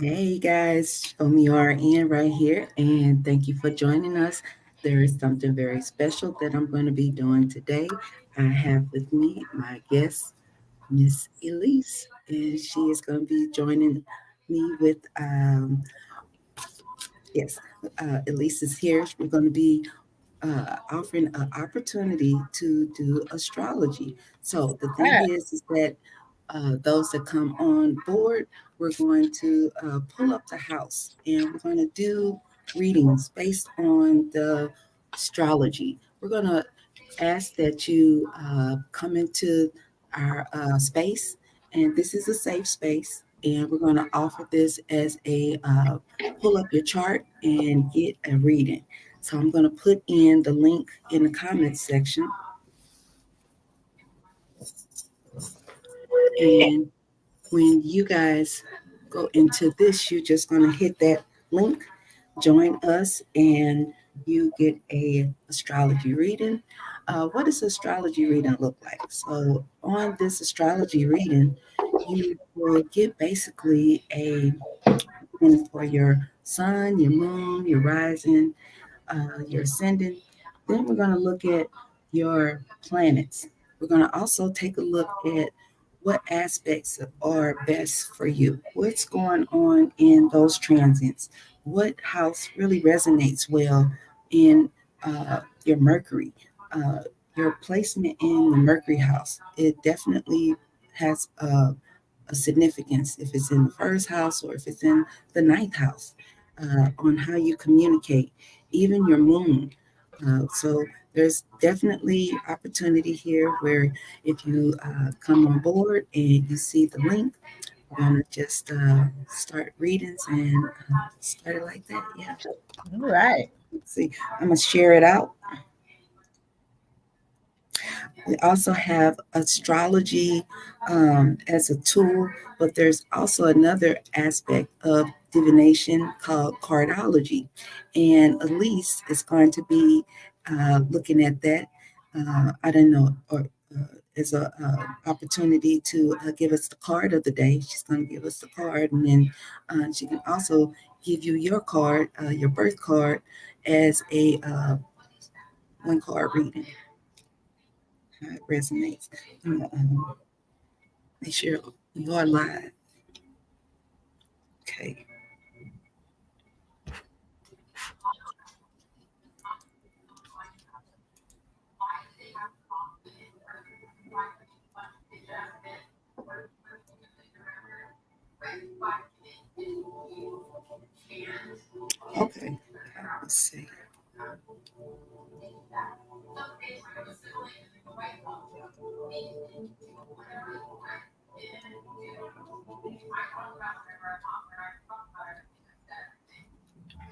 Hey guys, OMR right here, and thank you for joining us. There is something very special that I'm going to be doing today. I have with me my guest, Miss Elise, and she is going to be joining me with, yes, Elise is here. We're going to be offering an opportunity to do astrology. So the thing Right. is that those that come on board, we're going to pull up the house and we're going to do readings based on the astrology. We're going to ask that you come into our space, and this is a safe space. And we're going to offer this as a pull up your chart and get a reading. So I'm going to put in the link in the comments section. And when you guys go into this, you're just going to hit that link, join us, and you get a astrology reading. What does astrology reading look like? So on this astrology reading, you will get basically a reading for your sun, your moon, your rising, your ascendant. Then we're going to look at your planets. We're going to also take a look at what aspects are best for you. What's going on in those transits? What house really resonates well in your Mercury? Uh, your placement in the Mercury house, it definitely has a significance if it's in the first house or if it's in the ninth house on how you communicate, even your moon. So there's definitely opportunity here where if you come on board and you see the link, we're gonna just start readings and start it like that. Yeah. All right. Let's see, I'm gonna share it out. We also have astrology as a tool, but there's also another aspect of divination called cardology. And Elise is going to be looking at that. I don't know, or as a opportunity to give us the card of the day. She's going to give us the card, and then she can also give you your card, your birth card, as a one card reading. How it resonates. Make sure you are live. Okay. Okay. Let's see.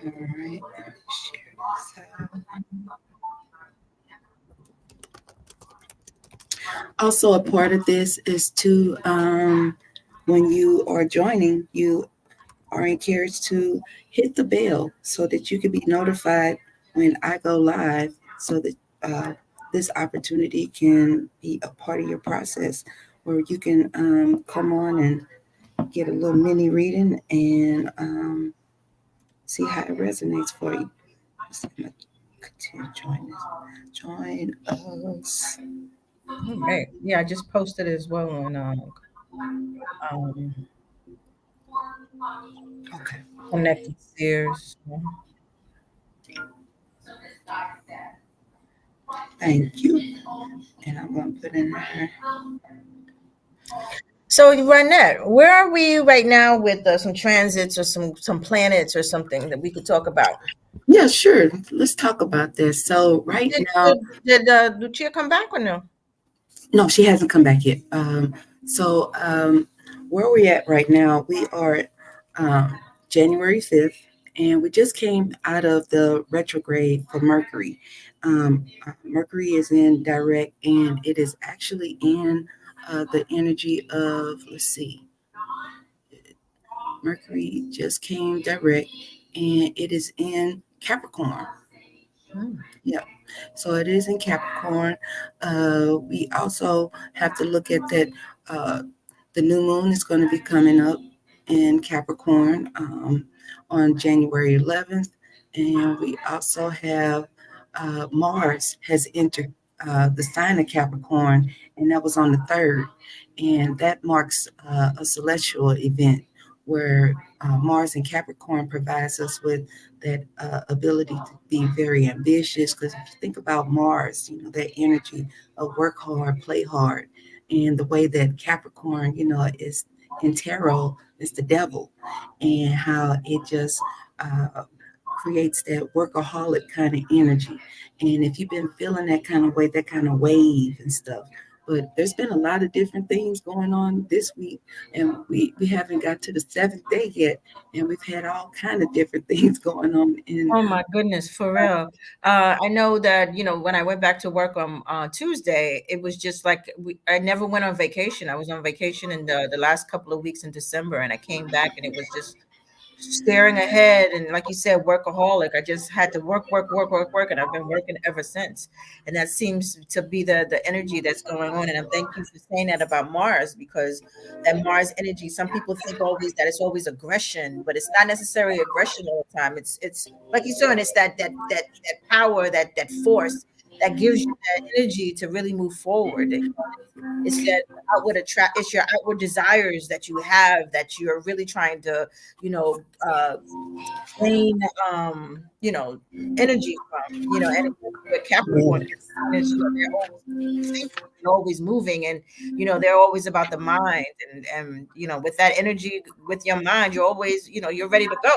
All right. Share this out. Also, a part of this is to when you are joining, you are encouraged to hit the bell so that you can be notified when I go live, so that this opportunity can be a part of your process, where you can come on and get a little mini reading and see how it resonates for you. So I'm gonna continue to join this. Join us. All right. Yeah, I just posted it as well on um Okay. Connected Sears. Thank you. And I'm gonna put in there. So, Rynette, where are we right now with some transits or some planets or something that we could talk about? Yeah, sure. Let's talk about this. So right Did now, did, did Lucia come back or no? no, she hasn't come back yet. So where we at right now? We are um, January 5th, and we just came out of the retrograde for Mercury. Mercury is in direct, and it is actually in the energy of, let's see, Mercury just came direct, and it is in Capricorn. Hmm. Yeah, so it is in Capricorn. We also have to look at that. Uh, the new moon is going to be coming up. in Capricorn on January 11th. And we also have Mars has entered the sign of Capricorn, and that was on the 3rd. And that marks a celestial event where Mars and Capricorn provides us with that ability to be very ambitious. Because if you think about Mars, that energy of work hard, play hard, and the way that Capricorn, is in tarot is the devil, and how it just creates that workaholic kind of energy. And if you've been feeling that kind of way, that kind of wave and stuff, but there's been a lot of different things going on this week, and we haven't got to the 7th day yet, and we've had all kind of different things going on in Oh my goodness, for real. I know that, when I went back to work on Tuesday, it was just like I never went on vacation. I was on vacation in the last couple of weeks in December, and I came back and it was just staring ahead, and like you said, workaholic. I just had to work, work, work, work, work, and I've been working ever since. And that seems to be the energy that's going on. And I thank you for saying that about Mars, because that Mars energy, some people think always that it's always aggression, but it's not necessarily aggression all the time. It's like you said, it's that power, that force that gives you that energy to really move forward. It's that it's your outward desires that you have, that you're really trying to, you know, uh, gain, energy from, and with Capricorn, yeah, that sign is, they're always thinking and always moving, and, they're always about the mind, and, with that energy, with your mind, you're always, you're ready to go.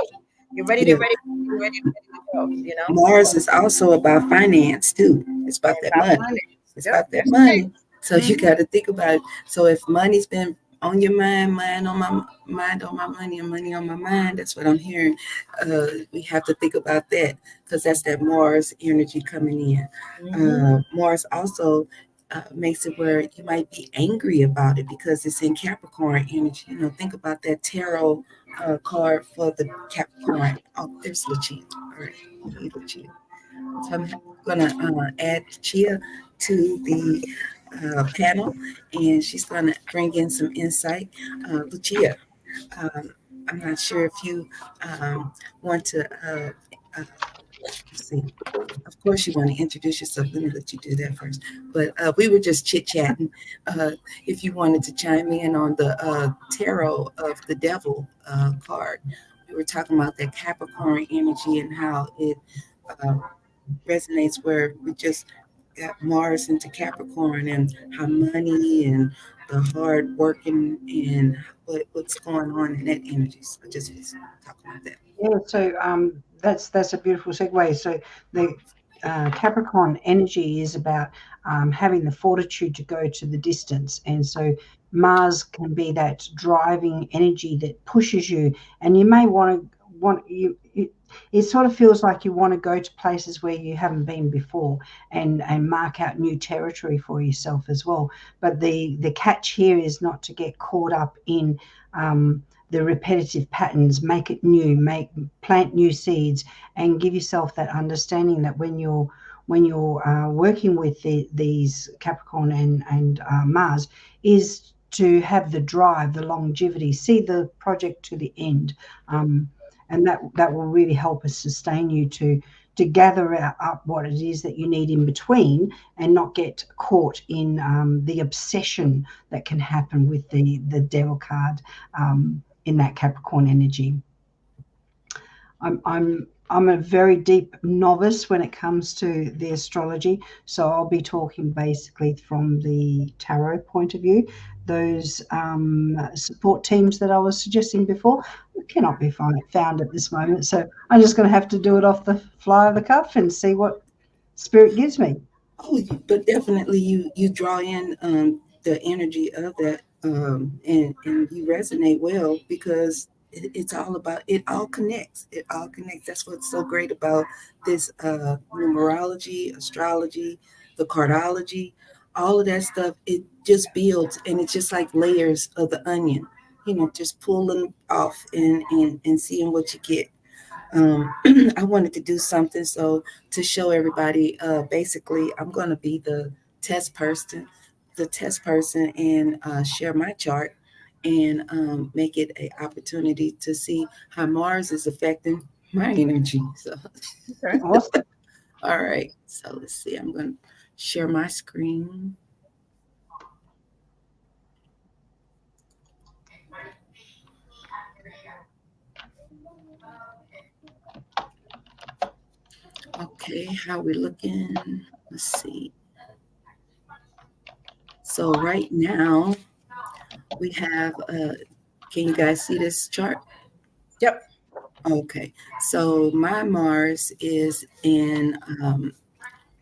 You're ready to yeah. ready, you're ready to go. Mars is also about finance too. It's about And that about money. finance. It's Yep, about that that's right. money. So you got to think about it. So if money's been on your mind on my mind on my money, and money on my mind, that's what I'm hearing. We have to think about that, because that's that Mars energy coming in. Hmm. Mars also makes it where you might be angry about it because it's in Capricorn energy. Think about that tarot card for the Capricorn. Oh, there's Lucia. All right, hey, Lucia. So I'm gonna add Chia to the panel, and she's gonna bring in some insight. Lucia, um, I'm not sure if you want to. Let's see. Of course, you want to introduce yourself. Let me let you do that first. But we were just chit chatting. If you wanted to chime in on the tarot of the devil card, we were talking about that Capricorn energy and how it uh, resonates, where we just got Mars into Capricorn, and how money and the hard working and what's going on in that energy. So I just was talking about that. Yeah, so that's a beautiful segue. So the Capricorn energy is about having the fortitude to go to the distance, and so Mars can be that driving energy that pushes you, and you may want you. It sort of feels like you want to go to places where you haven't been before, and mark out new territory for yourself as well. But the catch here is not to get caught up in the repetitive patterns. Make it new, plant new seeds, and give yourself that understanding that when you're working with these Capricorn and Mars, is to have the drive, the longevity, see the project to the end, um, and that will really help us sustain you to gather up what it is that you need in between, and not get caught in the obsession that can happen with the devil card in that Capricorn energy. I'm a very deep novice when it comes to the astrology, so I'll be talking basically from the tarot point of view. Those support teams that I was suggesting before cannot be found at this moment, so I'm just going to have to do it off the fly of the cuff and see what spirit gives me. Oh, but definitely you draw in the energy of that, and you resonate well, because it's all about, it all connects. It all connects. That's what's so great about this numerology, astrology, the cardology, all of that stuff. It just builds, and it's just like layers of the onion. Just pulling off and seeing what you get. um, I wanted to do something so to show everybody. Basically, I'm going to be test person, the test person, and share my chart. and make it an opportunity to see how Mars is affecting my energy. So, Okay. Awesome. all right. So let's see. I'm going to share my screen. Okay, how we looking? Let's see. So right now we have can you guys see this chart? Yep. Okay. So my Mars is in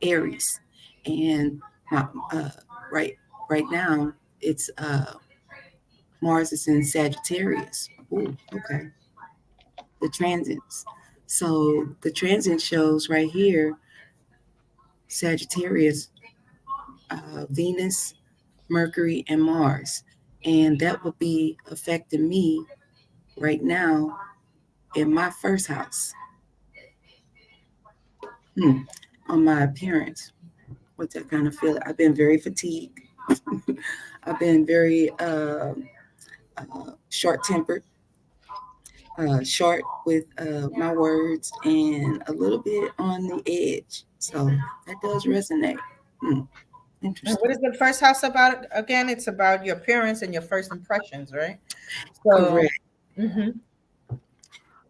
Aries, and my right right now it's Mars is in Sagittarius. Ooh, okay. The transits. So the transit shows right here Sagittarius, Venus, Mercury, and Mars. And that would be affecting me right now in my first house, hmm, on my appearance. What's that kind of feel? I've been very fatigued. I've been very short tempered, short with my words, and a little bit on the edge. So that does resonate. Hmm, And what interesting. is the first house about again? It's about your appearance and your first impressions, right? So, Correct. hmm.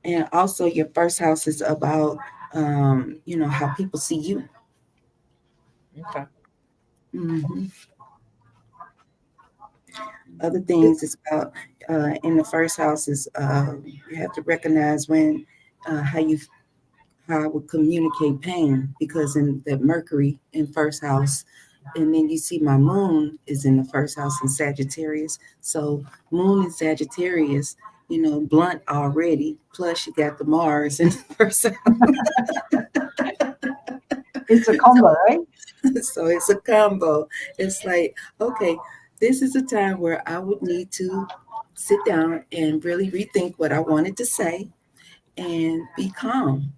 And also, your first house is about, how people see you. Okay. Hmm. Other things is about in the first house is you have to recognize when how you how I would communicate pain because in the Mercury in first house, and then you see my moon is in the first house in Sagittarius. So moon in Sagittarius, blunt already. Plus you got the Mars in the first It's a combo, right? house. So it's a combo. It's like, okay, this is a time where I would need to sit down and really rethink what I wanted to say and be calm.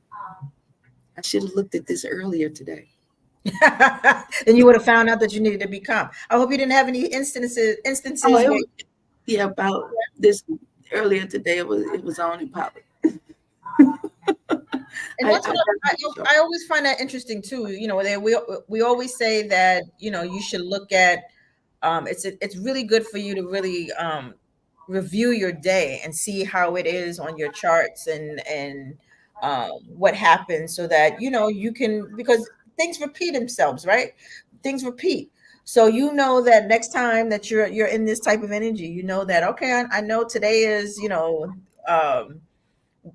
I should have looked at this earlier today. Then you would have found out that you needed to be calm. I hope you didn't have any Oh, instances where. yeah, about this earlier today. It was on in public. And I that's got what to make sure. I always find that interesting too. We always say that you should look at it's really good for you to really review your day and see how it is on your charts and what happens so that you can, because things repeat themselves, right? Things repeat. So that next time that you're in this type of energy, that okay, I know today is um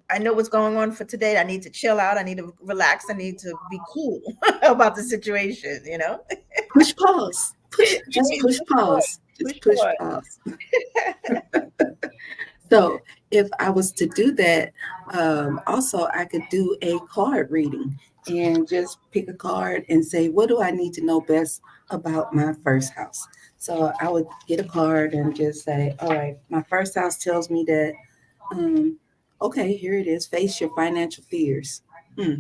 I know what's going on for today. I need to chill out. I need to relax. I need to be cool about the situation, Push pause. Just Right? push pause. Push Just push pause. pause. So if I was to do that, also I could do a card reading and just pick a card and say, what do I need to know best about my first house? So I would get a card and just say, all right, my first house tells me that, um, okay, here it is, face your financial fears. Hmm.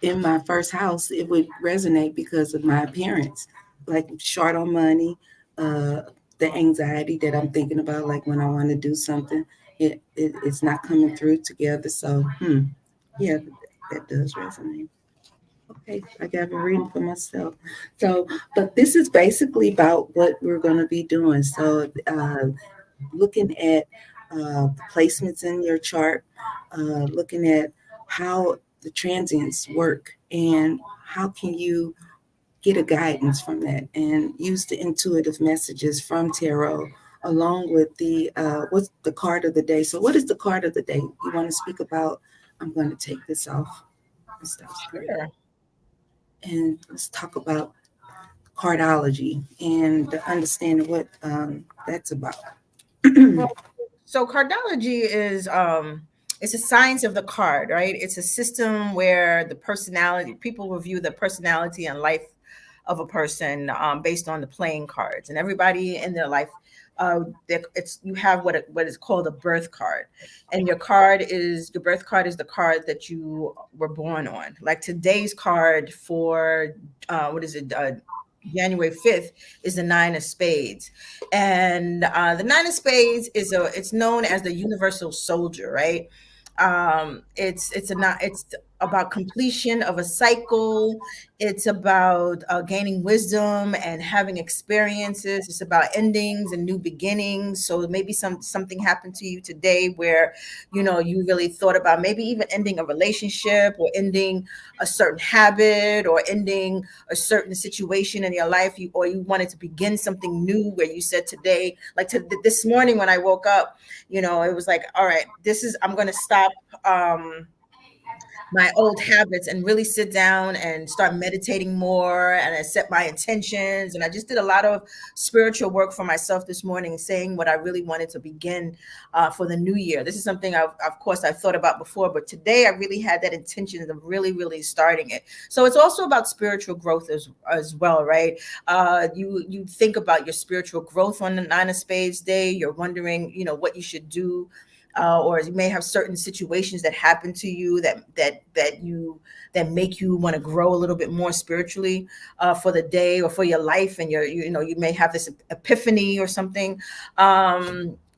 In my first house, it would resonate because of my appearance, like short on money, uh, the anxiety that I'm thinking about, like when I want to do something, it's not coming through together. So, yeah, that does resonate. Okay, I got a reading for myself. So, but this is basically about what we're going to be doing. So, looking at the placements in your chart, looking at how the transients work and how can you get a guidance from that and use the intuitive messages from tarot along with the what's the card of the day. So what is the card of the day you want to speak about? I'm going to take this off and stop screen Sure. and let's talk about cardology and the understanding what that's about. Well, so cardology is it's a science of the card, right? It's a system where the personality people review the personality and life of a person based on the playing cards, and everybody in their life. It's you have what is called a birth card, and your birth card is the card that you were born on. Like today's card for what is it? January 5th is the nine of spades. And the nine of spades is it's known as the universal soldier, right? It's about completion of a cycle. It's about gaining wisdom and having experiences. It's about endings and new beginnings. So maybe something happened to you today where, you really thought about maybe even ending a relationship, or ending a certain habit, or ending a certain situation in your life, or you wanted to begin something new, where you said today, like this morning when I woke up, it was like, all right, I'm going to stop my old habits and really sit down and start meditating more, and I set my intentions, and I just did a lot of spiritual work for myself this morning, saying what I really wanted to begin for the new year. This is something of course I've thought about before, but today I really had that intention of really, really starting it. So it's also about spiritual growth as well, right? You think about your spiritual growth on the nine of spades day. You're wondering, what you should do, or you may have certain situations that happen to you that make you want to grow a little bit more spiritually for the day or for your life, and you may have this epiphany or something.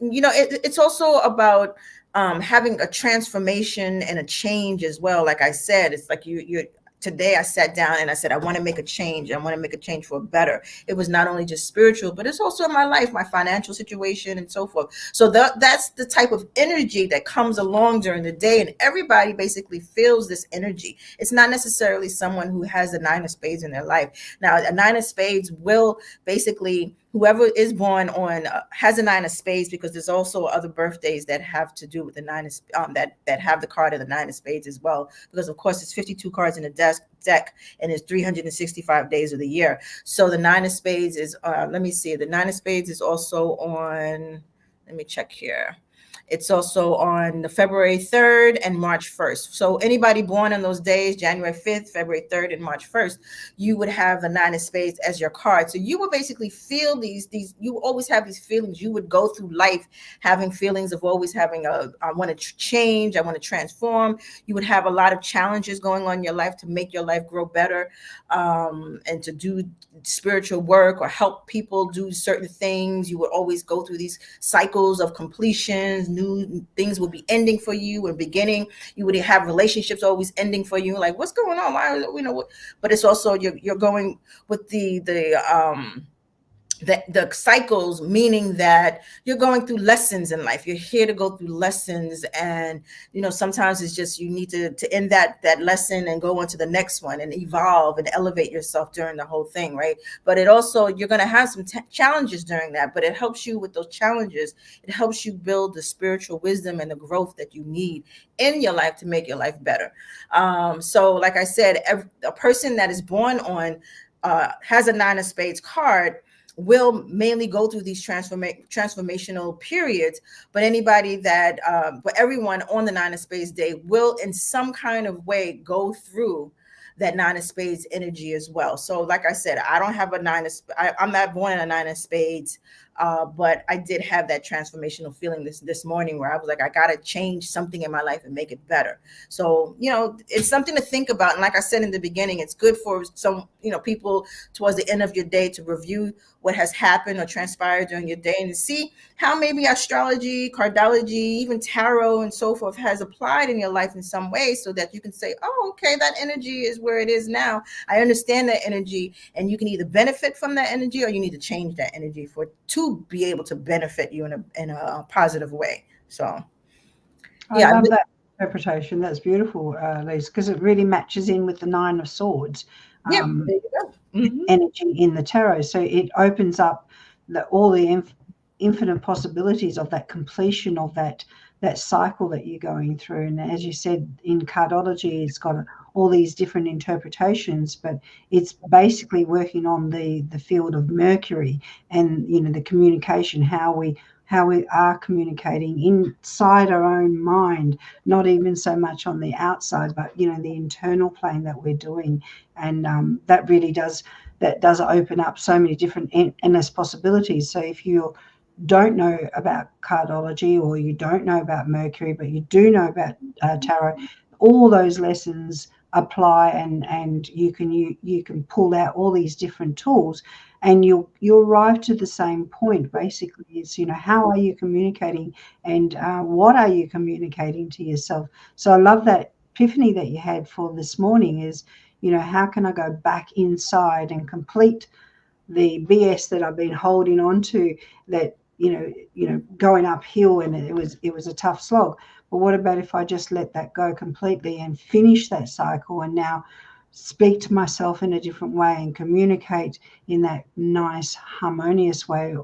It's also about having a transformation and a change as well. Like I said, it's like you today I sat down and I said, I want to make a change. I want to make a change for better. It was not only just spiritual, but it's also in my life, my financial situation, and so forth. So that's the type of energy that comes along during the day. And everybody basically feels this energy. It's not necessarily someone who has a nine of spades in their life. Now, a nine of spades will basically, whoever is born on has a nine of spades, because there's also other birthdays that have to do with the nine of that have the card of the nine of spades as well, because of course it's 52 cards in a deck, and it's 365 days of the year. So the nine of spades is let me see, the nine of spades is also on, let me check here, it's also on the February 3rd and March 1st. So anybody born on those days, January 5th, February 3rd, and March 1st, you would have the nine of spades as your card. So you would basically feel these, you always have these feelings. You would go through life having feelings of always having I want to change, I want to transform. You would have a lot of challenges going on in your life to make your life grow better, and to do spiritual work or help people do certain things. You would always go through these cycles of completions. New things would be ending for you and beginning. You would have relationships always ending for you. Like, what's going on? Why, what? But it's also you're going with the cycles, meaning that you're going through lessons in life. You're here to go through lessons, and sometimes it's just you need to end that lesson and go on to the next one and evolve and elevate yourself during the whole thing, right? But it also, you're going to have some challenges during that, but it helps you with those challenges. It helps you build the spiritual wisdom and the growth that you need in your life to make your life better. So like I said, a person that is born on has a nine of spades card will mainly go through these transformational periods. But anybody but everyone on the nine of spades day will in some kind of way go through that nine of spades energy as well. So like I said, I don't have a I'm not born in a nine of spades, but I did have that transformational feeling this morning, where I was like, I got to change something in my life and make it better. So it's something to think about. And like I said in the beginning, it's good for some people towards the end of your day to review what has happened or transpired during your day, and to see how maybe astrology, cardology, even tarot and so forth has applied in your life in some way, so that you can say, oh, okay, that energy is where it is now. I understand that energy, and you can either benefit from that energy, or you need to change that energy to be able to benefit you in a positive way. So I yeah. love that interpretation. That's beautiful, Lisa, because it really matches in with the Nine of Swords. Yeah, there you go. Mm-hmm. Energy in the tarot. So it opens up all the infinite possibilities of that completion of that cycle that you're going through. And as you said, in cardology, it's got all these different interpretations, but it's basically working on the field of Mercury, and the communication, how we are communicating inside our own mind, not even so much on the outside, but the internal plane that we're doing. And that really does open up so many different endless possibilities. So if you don't know about cardology, or you don't know about Mercury, but you do know about tarot, all those lessons apply, and you can pull out all these different tools, and you'll arrive to the same point. Basically, is, how are you communicating, and what are you communicating to yourself? So I love that epiphany that you had for this morning. Is, how can I go back inside and complete the BS that I've been holding on to, that going uphill, and it was a tough slog. But what about if I just let that go completely and finish that cycle, and now speak to myself in a different way and communicate in that nice harmonious way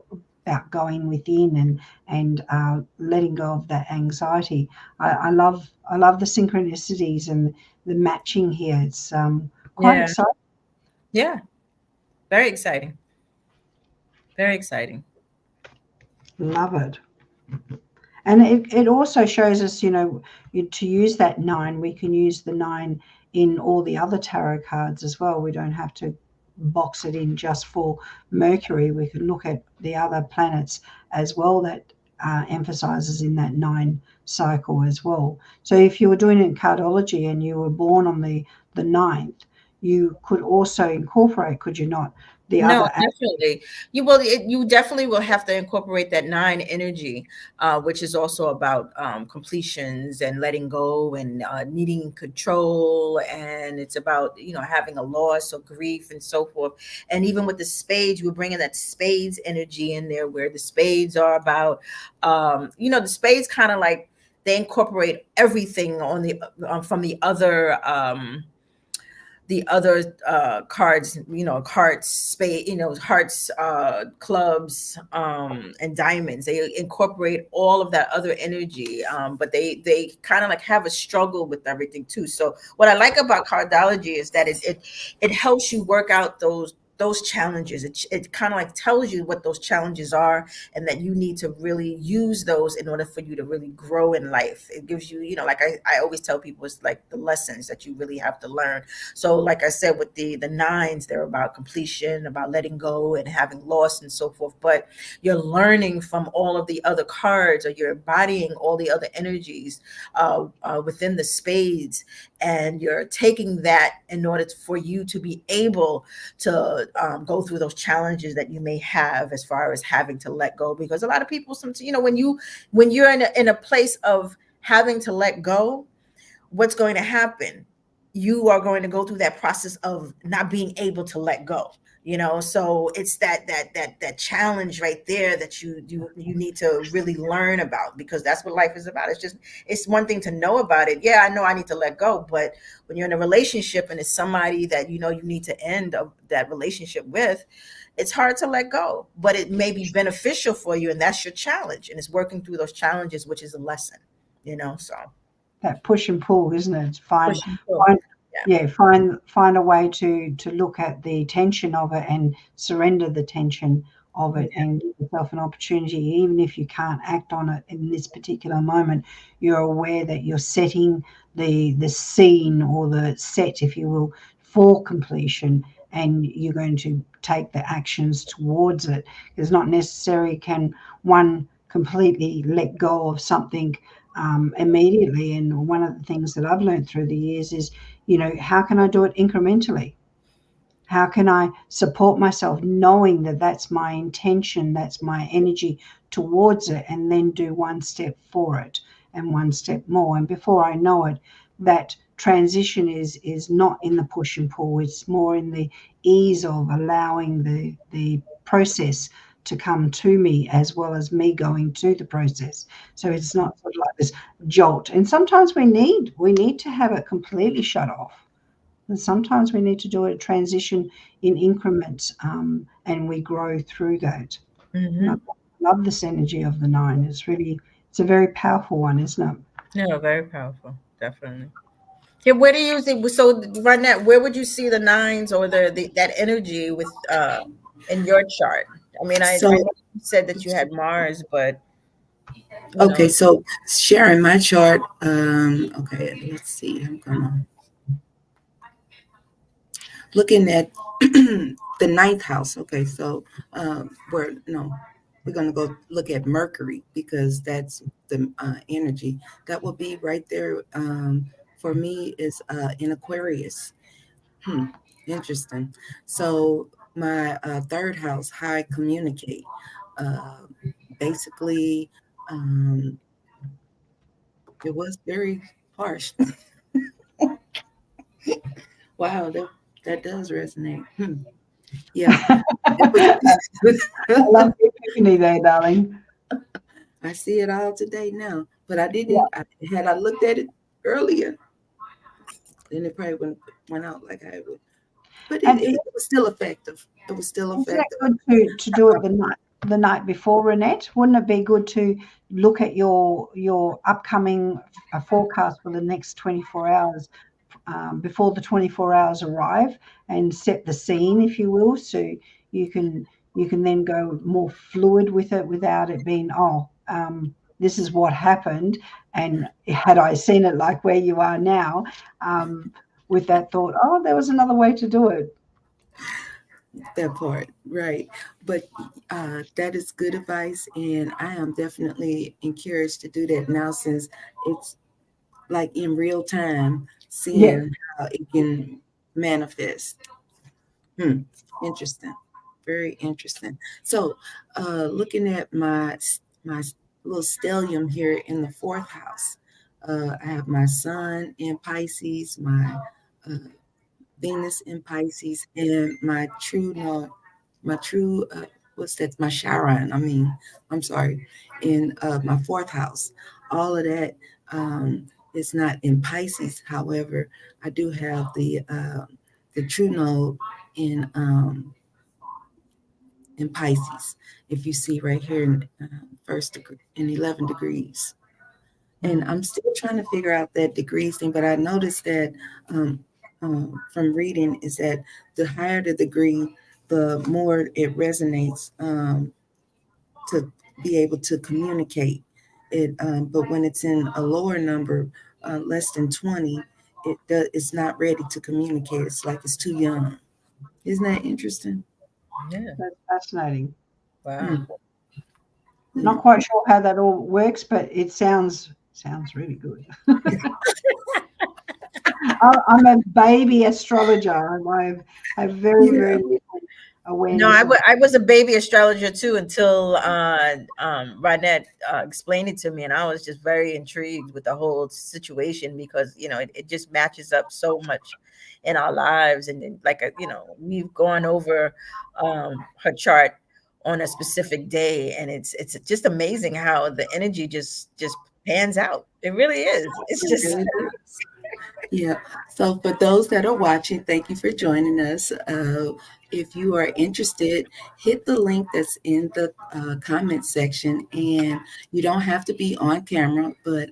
about going within, and letting go of that anxiety. I love the synchronicities and the matching here. It's quite Yeah. exciting. Yeah. Very exciting. Very exciting. Love it. And it also shows us, to use that nine, we can use the nine in all the other tarot cards as well. We don't have to box it in just for Mercury. We can look at the other planets as well, that emphasizes in that nine cycle as well. So if you were doing it in cardology and you were born on the ninth, you could also incorporate, could you not, the No, other. definitely. You definitely will have to incorporate that nine energy, which is also about completions and letting go and needing control. And it's about, having a loss or grief and so forth. And even with the spades, we're bringing that spades energy in there, where the spades are about, the spades kind of like, they incorporate everything on from the other cards, hearts, spade, hearts, clubs, and diamonds. They incorporate all of that other energy, but they kind of like have a struggle with everything too. So what I like about cardology is that it helps you work out those challenges. It kind of like tells you what those challenges are, and that you need to really use those in order for you to really grow in life. It gives you, like I always tell people, it's like the lessons that you really have to learn. So like I said, with the nines, they're about completion, about letting go and having loss and so forth. But you're learning from all of the other cards, or you're embodying all the other energies within the spades, and you're taking that in order for you to be able to go through those challenges that you may have, as far as having to let go. Because a lot of people, sometimes, when you're in a place of having to let go, what's going to happen? You are going to go through that process of not being able to let go. So it's that challenge right there that you need to really learn about, because that's what life is about. It's one thing to know about it. Yeah, I know I need to let go, but when you're in a relationship and it's somebody that you need to end that relationship with, it's hard to let go, but it may be beneficial for you, and that's your challenge, and it's working through those challenges, which is a lesson. So That push and pull, isn't it? push and pull. Find Yeah. yeah, find a way to look at the tension of it and surrender the tension of it, Yeah. and give yourself an opportunity. Even if you can't act on it in this particular moment, you're aware that you're setting the scene, or the set, if you will, for completion, and you're going to take the actions towards it. It's not necessary can one completely let go of something immediately. And one of the things that I've learned through the years is, how can I do it incrementally? How can I support myself, knowing that that's my intention, that's my energy towards it, and then do one step for it and one step more. And before I know it, that transition is not in the push and pull, it's more in the ease of allowing the process to come to me, as well as me going to the process. So it's not sort of like this jolt. And sometimes we need to have it completely shut off. And sometimes we need to do a transition in increments, and we grow through that. And I Hmm. love this energy of the nine. It's a very powerful one, isn't it? Yeah, very powerful. Definitely. Yeah, where do you think? So right now, where would you see the nines, or that energy with in your chart? I mean, I So know you said that you had Mars, but you okay, know, so sharing my chart. Okay, let's see. I'm gonna looking at the ninth house. Okay, so we're no, we're gonna go look at Mercury, because that's the energy that will be right there for me is in Aquarius. Hmm, interesting. So my third house, how I communicate, uh, basically, um, it was very harsh. Wow, that does resonate. Yeah, it was. I love the epiphany there, darling. I see it all today now, but I Yeah, didn't. Had I looked at it earlier, then it probably went out like I would. But and it was still effective. It was still isn't it effective. good to do it the night before, Renette? Wouldn't it be good to look at your upcoming forecast for the next 24 hours before the 24 hours arrive and set the scene, if you will, so you can you can then go more fluid with it without it being this is what happened, and had I seen it like where you are now, um, with that thought, oh, there was another way to do it. That part, right? But that is good advice, and I am definitely encouraged to do that now since it's like in real time, Yeah. seeing how it can manifest. Hmm. Interesting. Very interesting. So, looking at my little stellium here in the fourth house, I have my Sun in Pisces, my uh, Venus in Pisces, and my true, what's that? My Chiron. I'm sorry, in my fourth house. All of that is not in Pisces. However, I do have the true node in um, in Pisces. If you see right here in first degree in 11 degrees, and Mm. I'm still trying to figure out that degrees thing. But I noticed that from reading is that the higher the degree, the more it resonates to be able to communicate it. But when it's in a lower number, less than 20, it's not ready to communicate. It's like it's too young. Isn't that interesting? Yeah. That's fascinating. Wow. Hmm. Yeah. Not quite sure how that all works, but it sounds really good. I'm a baby astrologer. I have very, Yeah. very little No, awareness of. I was a baby astrologer too until Rynette explained it to me, and I was just very intrigued with the whole situation because it just matches up so much in our lives, and then, like we've gone over her chart on a specific day, and it's just amazing how the energy just pans out. It really is. It's It just really does. Yeah. So for those that are watching, thank you for joining us. If you are interested, hit the link that's in the comment section, and you don't have to be on camera. But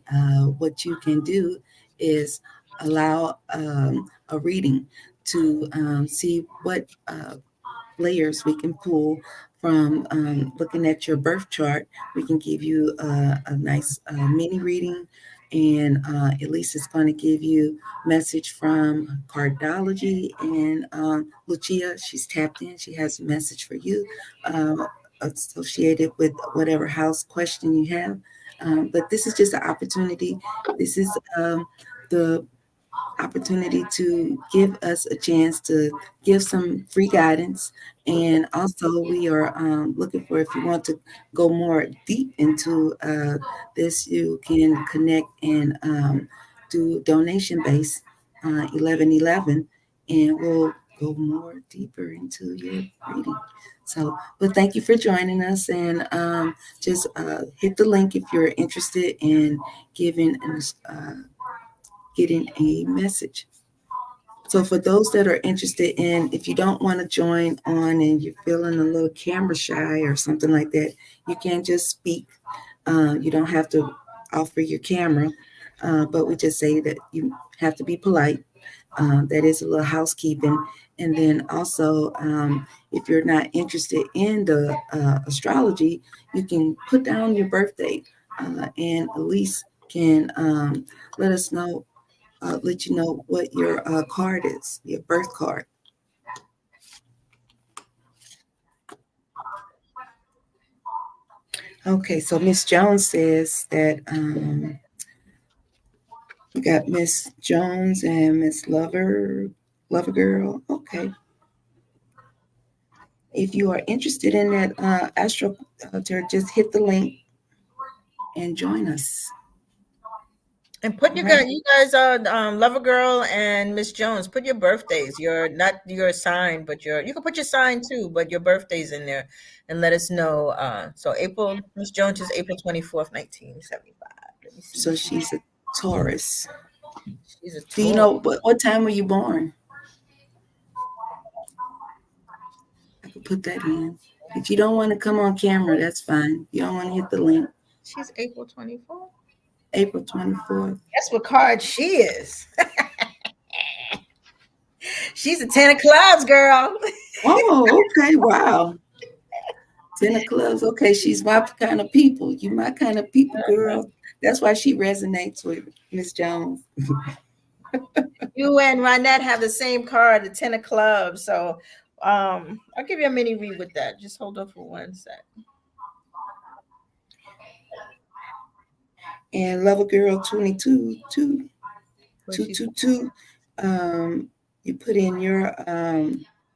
what you can do is allow a reading to see what layers we can pull from looking at your birth chart. We can give you a nice mini reading, and at least it's going to give you message from cardology. And Lucia, she's tapped in. She has a message for you associated with whatever house question you have. But this is just an opportunity. This is the opportunity to give us a chance to give some free guidance. And also, we are looking for, if you want to go more deep into this, you can connect and do donation base 1111, and we'll go more deeper into your reading. So, but thank you for joining us, and just hit the link if you're interested in giving uh, getting a message. So for those that are interested in, if you don't want to join on and you're feeling a little camera shy or something like that, you can just speak. You don't have to offer your camera, but we just say that you have to be polite. That is a little housekeeping. And then also, if you're not interested in the astrology, you can put down your birthday, and Elise can let us know, let you know what your card is, your birth card. Okay, so Miss Jones says that We got Miss Jones and Miss Lover Girl. Okay. If you are interested in that astro culture, just hit the link and join us. And put All right. you guys are Lover Girl and Miss Jones. Put your birthdays. Your not your sign, but your you can put your sign too, but your birthdays in there, and let us know. So April Miss Jones is April 24th, 1975. Let me see. So she's a Taurus. She's a Do you Taurus. know what time were you born? I could put that in. If you don't want to come on camera, that's fine. You don't want to hit the link. She's April 24th. April 24th. Guess what card she is? She's a 10 of clubs, girl. Oh, okay. Wow. 10 of clubs. Okay, she's my kind of people. You my kind of people, girl. That's why she resonates with Miss Jones. You and Ronette have the same card, the 10 of clubs. So I'll give you a mini read with that. Just hold on for 1 sec. And Lover Girl 22 2 Where she's 222. You put in your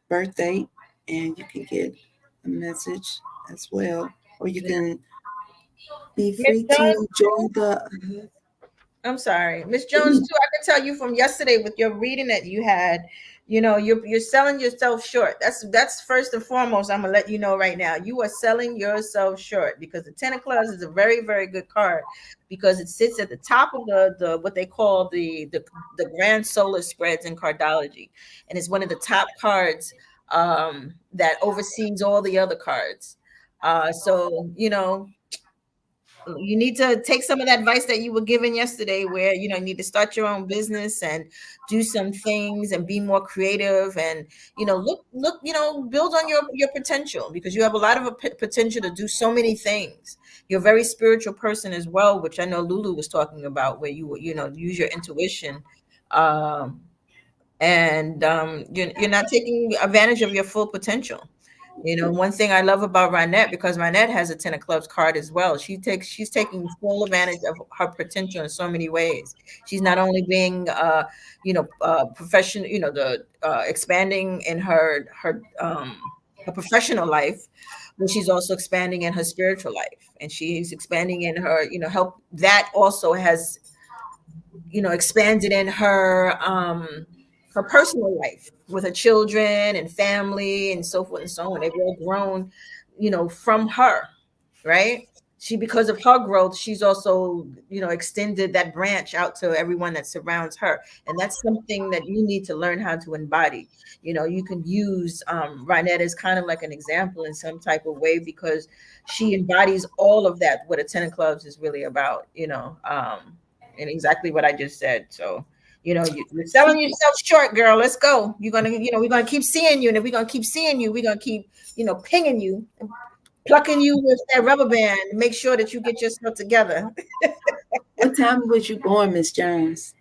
birthday and you can get a message as well. Or you can be Miss free Jones. to join the I'm sorry, Miss Jones too. I can tell you from yesterday with your reading that you had. You're selling yourself short. That's first and foremost. I'm gonna let you know right now. You are selling yourself short because the 10 of clubs is a very very good card because it sits at the top of the what they call the grand solar spreads in cardology, and it's one of the top cards that oversees all the other cards. So you need to take some of that advice that you were given yesterday where you need to start your own business and do some things and be more creative and look build on your potential because you have a lot of potential to do so many things. You're a very spiritual person as well, which I know Lulu was talking about, where use your intuition, um, and you're not taking advantage of your full potential. One thing I love about Ronette, because Ronette has a 10 of clubs card as well. She's taking full advantage of her potential in so many ways. She's not only being, professional, the expanding in her professional life, but she's also expanding in her spiritual life, and she's expanding in her, help that also has expanded in her personal life with her children and family and so forth and so on. They've all grown, from her, right? She, because of her growth, she's also, extended that branch out to everyone that surrounds her. And that's something that you need to learn how to embody. You can use Rynette as kind of like an example in some type of way because she embodies all of that, what a 10 of clubs is really about, and exactly what I just said. So, you're selling yourself short, girl. Let's go. You're gonna, we're gonna keep seeing you, and if we're gonna keep seeing you, we're gonna keep, pinging you, and plucking you with that rubber band. Make sure that you get yourself together. What time was you born, Miss Jones?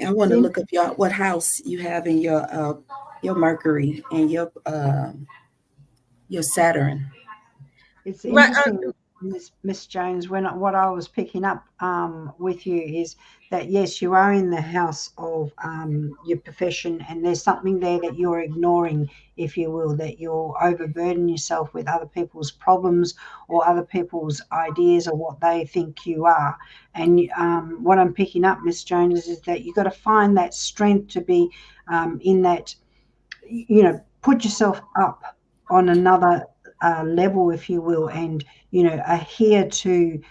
I want to In, look up what house you have in your Mercury and your Saturn. it's Right. interesting, Miss Jones. What I was picking up with you is that yes, you are in the house of your profession, and there's something there that you're ignoring, if you will, that you're overburdening yourself with other people's problems or other people's ideas or what they think you are. And what I'm picking up, Miss Jones, is that you've got to find that strength to be in that, put yourself up on another level, if you will, and adhere to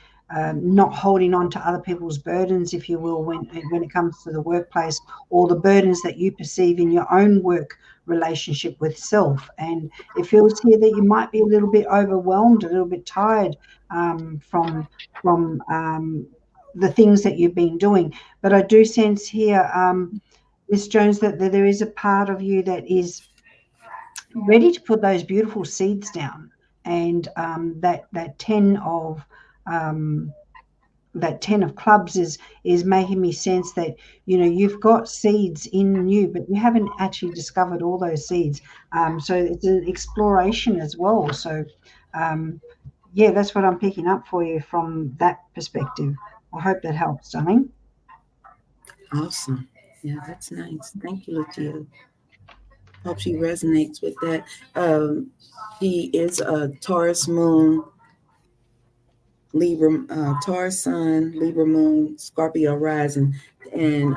not holding on to other people's burdens, if you will, when it comes to the workplace, or the burdens that you perceive in your own work relationship with self. And it feels here that you might be a little bit overwhelmed, a little bit tired from the things that you've been doing. But I do sense here, Miss Jones, that there is a part of you that is ready to put those beautiful seeds down, and that 10 of clubs is making me sense that you've got seeds in you, but you haven't actually discovered all those seeds. So it's an exploration as well. So yeah, that's what I'm picking up for you from that perspective. I hope that helps, darling. Awesome. Yeah, that's nice. Thank you, Lucia. Hope she resonates with that. She is a Taurus moon, Libra, Taurus sun, Libra moon, Scorpio rising, and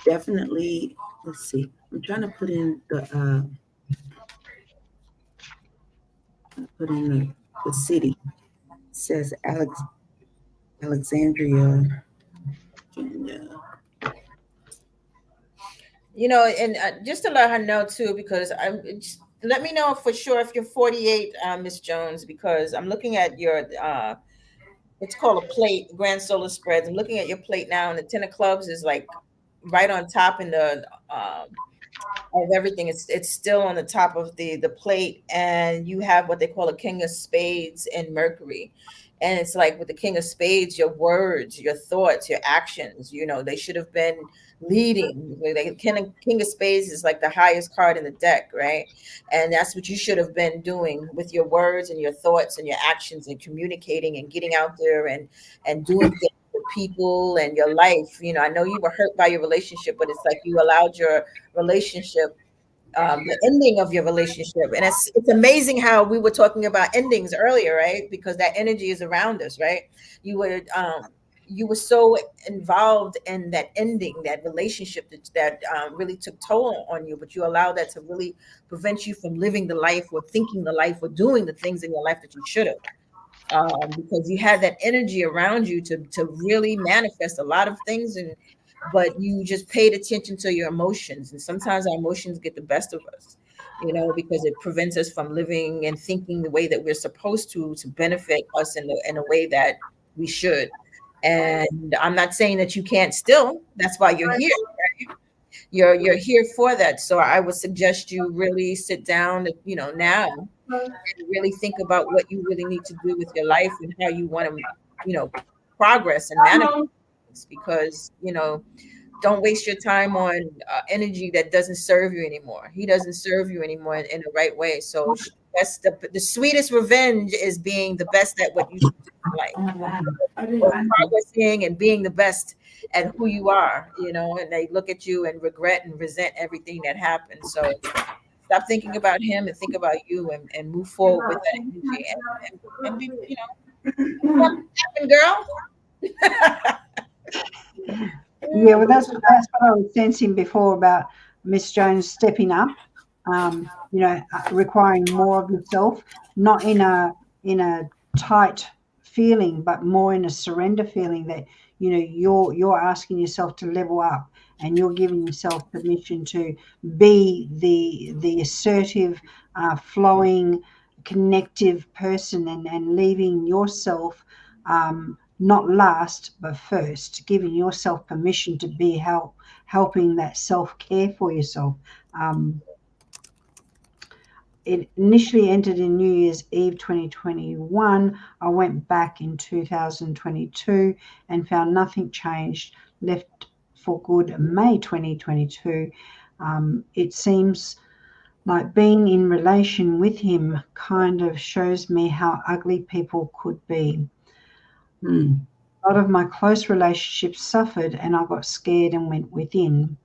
definitely. Let's see. I'm trying to put in the city. It says Alexandria, Virginia. And just to let her know too, because let me know for sure if you're 48, Miss Jones, because I'm looking at your it's called a plate, grand solar spreads. I'm looking at your plate now, and the 10 of clubs is like right on top in the of everything. It's still on the top of the plate, and you have what they call a king of spades in Mercury. And it's like with the king of spades, your words, your thoughts, your actions, they should have been leading. The king of spades is like the highest card in the deck, right? And that's what you should have been doing with your words and your thoughts and your actions, and communicating and getting out there and doing things for people and your life. I know you were hurt by your relationship, but it's like you allowed your relationship, the ending of your relationship. And it's amazing how we were talking about endings earlier, right? Because that energy is around us, right? You were so involved in that ending, that relationship that really took toll on you, but you allowed that to really prevent you from living the life or thinking the life or doing the things in your life that you should have, because you had that energy around you to really manifest a lot of things, but you just paid attention to your emotions, and sometimes our emotions get the best of us, because it prevents us from living and thinking the way that we're supposed to benefit us in a way that we should. And I'm not saying that you can't still. That's why you're here. You're here for that. So I would suggest you really sit down, now, and really think about what you really need to do with your life and how you want to, progress and manifest things, because, don't waste your time on energy that doesn't serve you anymore. He doesn't serve you anymore in the right way. So that's the sweetest revenge, is being the best at what you do in life, or progressing and being the best at who you are, and they look at you and regret and resent everything that happened. So stop thinking about him and think about you, and move forward with that energy, and be, girl. Yeah, well, that's what I was sensing before about Miss Jones stepping up, requiring more of yourself, not in a tight feeling, but more in a surrender feeling that you're asking yourself to level up, and you're giving yourself permission to be the assertive, flowing, connective person, and leaving yourself. Not last but first, giving yourself permission to be helping that self-care for yourself. um, it initially entered in New Year's Eve 2021. I went back in 2022 and found nothing changed, left for good May 2022. It seems like being in relation with him kind of shows me how ugly people could be. Hmm. A lot of my close relationships suffered, and I got scared and went within.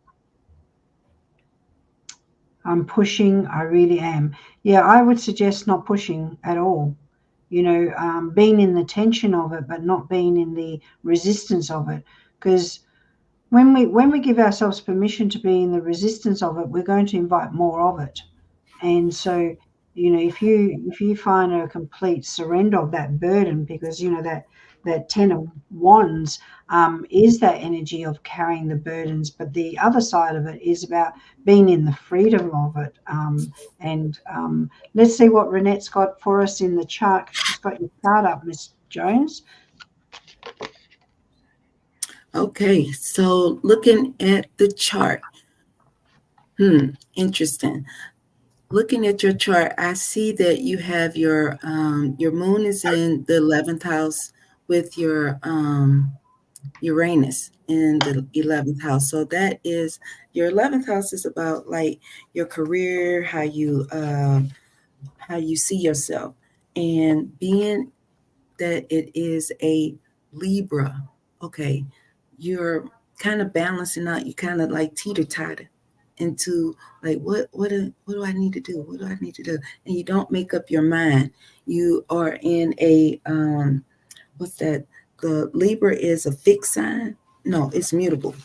I'm pushing, I really am. Yeah, I would suggest not pushing at all. Being in the tension of it, but not being in the resistance of it. Because when we give ourselves permission to be in the resistance of it, we're going to invite more of it. And so, if you find a complete surrender of that burden, because that 10 of wands is that energy of carrying the burdens, but the other side of it is about being in the freedom of it. And let's see what Renette's got for us in the chart. She's got your chart up, Miss Jones. Okay, so looking at the chart, interesting. Looking at your chart, I see that you have your moon is in the 11th house with your Uranus in the 11th house. So that is your 11th house is about like your career, how you see yourself. And being that it is a Libra, okay, you're kind of balancing out. You kind of like teeter totter into like what do I need to do? What do I need to do? And you don't make up your mind. You are in a what's that? The Libra is a fixed sign. No, it's mutable.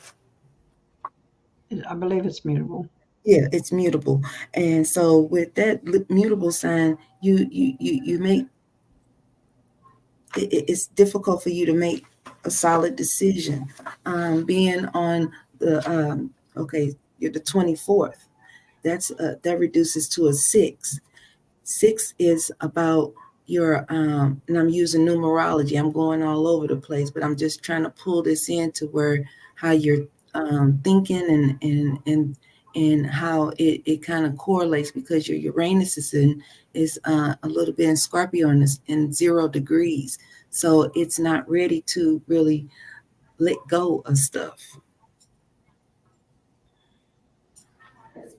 I believe it's mutable. Yeah, it's mutable. And so with that mutable sign, you make it's difficult for you to make a solid decision. Being on the okay, you're the 24th. That reduces to a 6. 6 is about your and I'm using numerology. I'm going all over the place, but I'm just trying to pull this into where how you're thinking and how it kind of correlates because your Uranus is a little bit in Scorpio and is in 0 degrees, so it's not ready to really let go of stuff.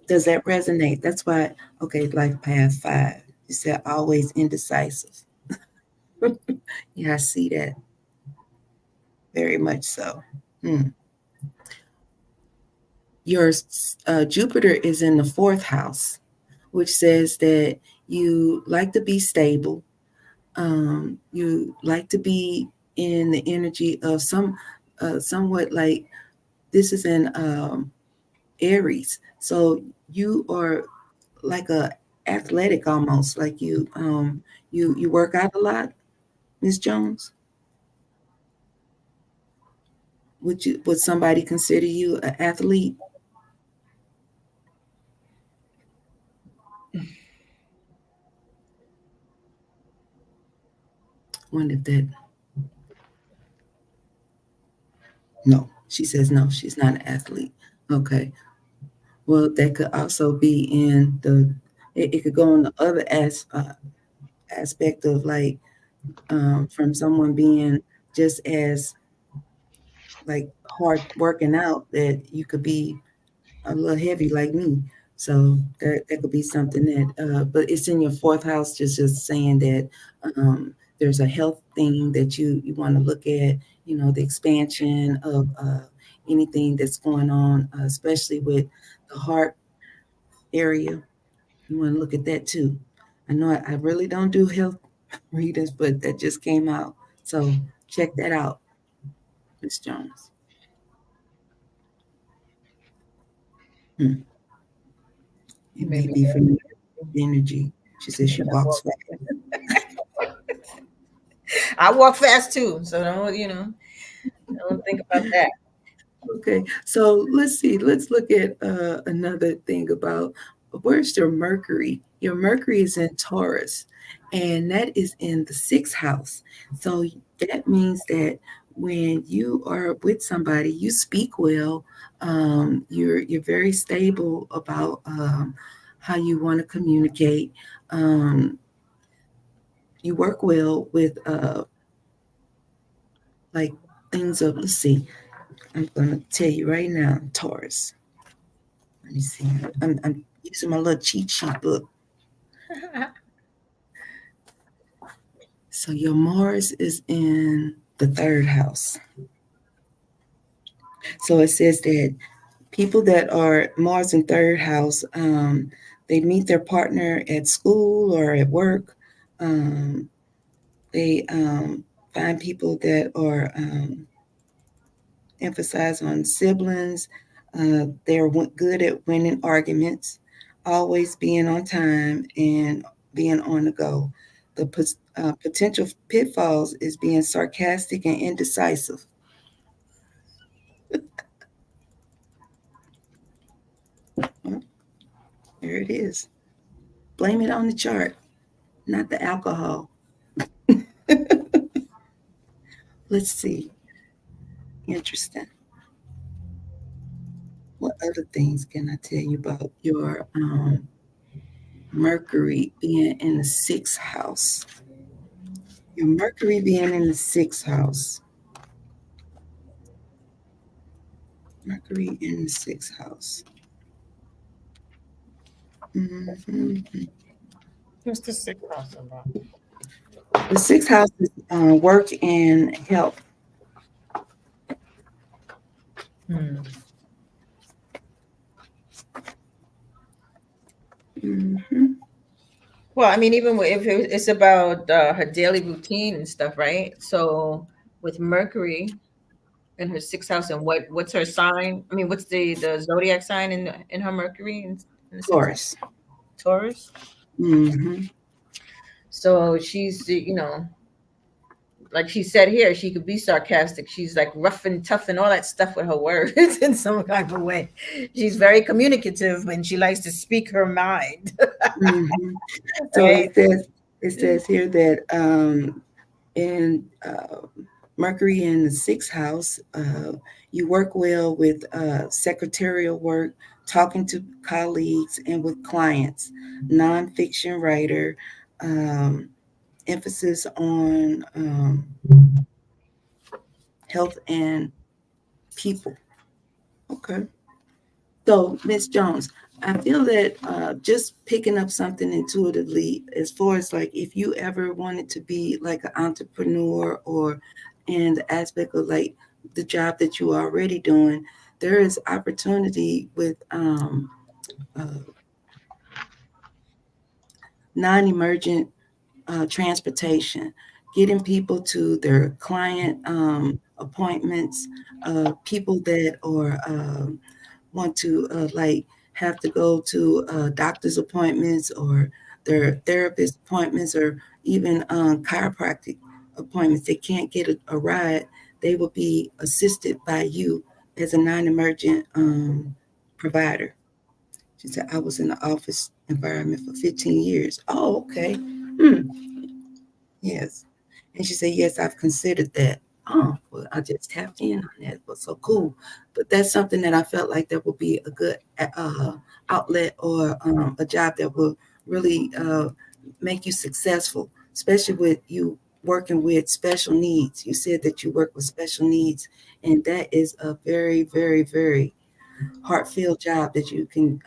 Does that resonate? That's why, okay, life path 5. You said always indecisive. Yeah, I see that very much so. Hmm. Your Jupiter is in the fourth house, which says that you like to be stable. You like to be in the energy of somewhat like this is in Aries. So you are like a athletic almost, like you work out a lot, Miss Jones. Would somebody consider you an athlete? Wonder if that no. She says no, she's not an athlete. Okay. Well, that could also be in it could go on the other aspect of like from someone being just as like hard working out that you could be a little heavy like me. So that could be something that, but it's in your fourth house, just saying that there's a health thing that you want to look at, the expansion of anything that's going on, especially with the heart area. You want to look at that too. I know I really don't do health readings, but that just came out. So check that out, Miss Jones. Hmm. It may Maybe be from energy. She says she walks fast. I walk fast too, so don't think about that. Okay, so let's see. Let's look at another thing about where's your Mercury? Your Mercury is in Taurus, and that is in the sixth house. So that means that when you are with somebody, you speak well. You're very stable about how you want to communicate. Um, you work well with like things of. Let's see. I'm gonna tell you right now, Taurus. Let me see. I'm using my little cheat sheet book. So your Mars is in the third house. So it says that people that are Mars in third house, they meet their partner at school or at work. Um, they find people that are emphasize on siblings. They're good at winning arguments, always being on time and being on the go. The potential pitfalls is being sarcastic and indecisive. Well, there it is. Blame it on the chart, not the alcohol. Let's see. Interesting. What other things can I tell you about your Mercury being in the sixth house? Your Mercury being in the sixth house. Mercury in the sixth house. Mhm. What's the sixth house about? The sixth house is work and health. Hmm. Hmm. Well, I mean, even if it's about her daily routine and stuff, right? So with Mercury in her sixth house, and what's her sign? I mean, what's the zodiac sign in her Mercury in the sixth house? Taurus. Taurus. Hmm. So she's, like she said here, she could be sarcastic. She's like rough and tough and all that stuff with her words in some kind of way. She's very communicative and she likes to speak her mind. Hmm. So Right? it says here that in Mercury in the sixth house, you work well with secretarial work, talking to colleagues, and with clients. Nonfiction writer, um, emphasis on health and people. Okay. So, Miss Jones, I feel that just picking up something intuitively, as far as like if you ever wanted to be like an entrepreneur or in the aspect of like the job that you are already doing, there is opportunity with uh, non-emergent transportation, getting people to their client appointments, people that are want to like have to go to doctor's appointments or their therapist appointments or even chiropractic appointments. They can't get a ride. They will be assisted by you as a non-emergent provider. She said, I was in the office environment for 15 years. Oh, okay. Hmm. Yes. And she said, yes, I've considered that. Oh, well, I just tapped in on that. But so cool. But that's something that I felt like that would be a good outlet or a job that will really make you successful, especially with you working with special needs. You said that you work with special needs, and that is a very, very, very heart-filled job that you can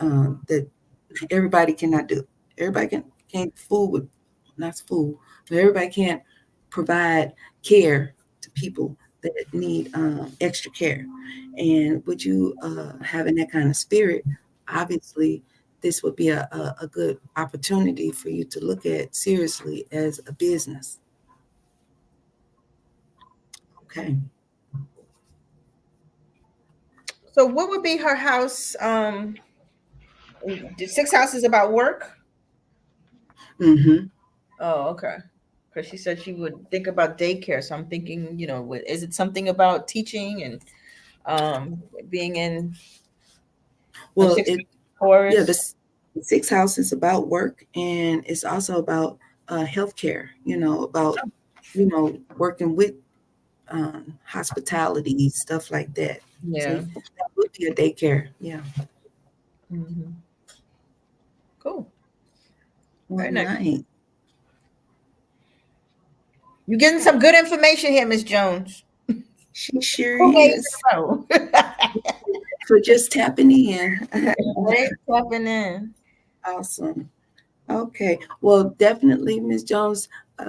that everybody cannot do. Everybody can't fool with not fool, but everybody can't provide care to people that need extra care. And with you having that kind of spirit, obviously this would be a good opportunity for you to look at seriously as a business. Okay. So what would be her house? The sixth house is about work. Mm-hmm. Oh, okay. Because she said she would think about daycare. So I'm thinking, is it something about teaching and being in her Well, sixth it yeah, Taurus? the sixth house is about work and it's also about healthcare. About working with hospitality, stuff like that. So Yeah. that would be a daycare. Yeah. Hmm. Cool. Well, Very nice. nice. You're getting some good information here, Miss Jones. She sure 2 days is. in a row. For just tapping in. Right? Tapping in. Awesome. Okay. Well, definitely, Miss Jones,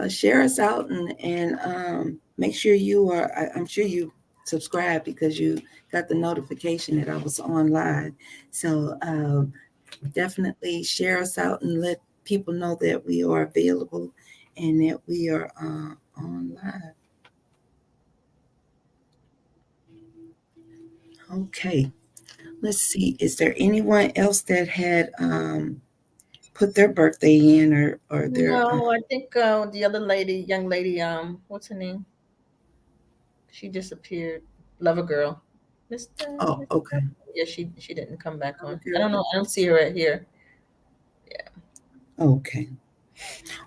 share us out and make sure you are. I'm sure you subscribe because you got the notification that I was online. So definitely share us out and let people know that we are available and that we are on live. Okay. Let's see. Is there anyone else that had put their birthday in or their No, I think the other lady, young lady, what's her name? She disappeared. Lover girl. Mr. oh, Mr. okay. Yeah, she didn't come back on. I Girl. don't know. I don't see her right here. Okay.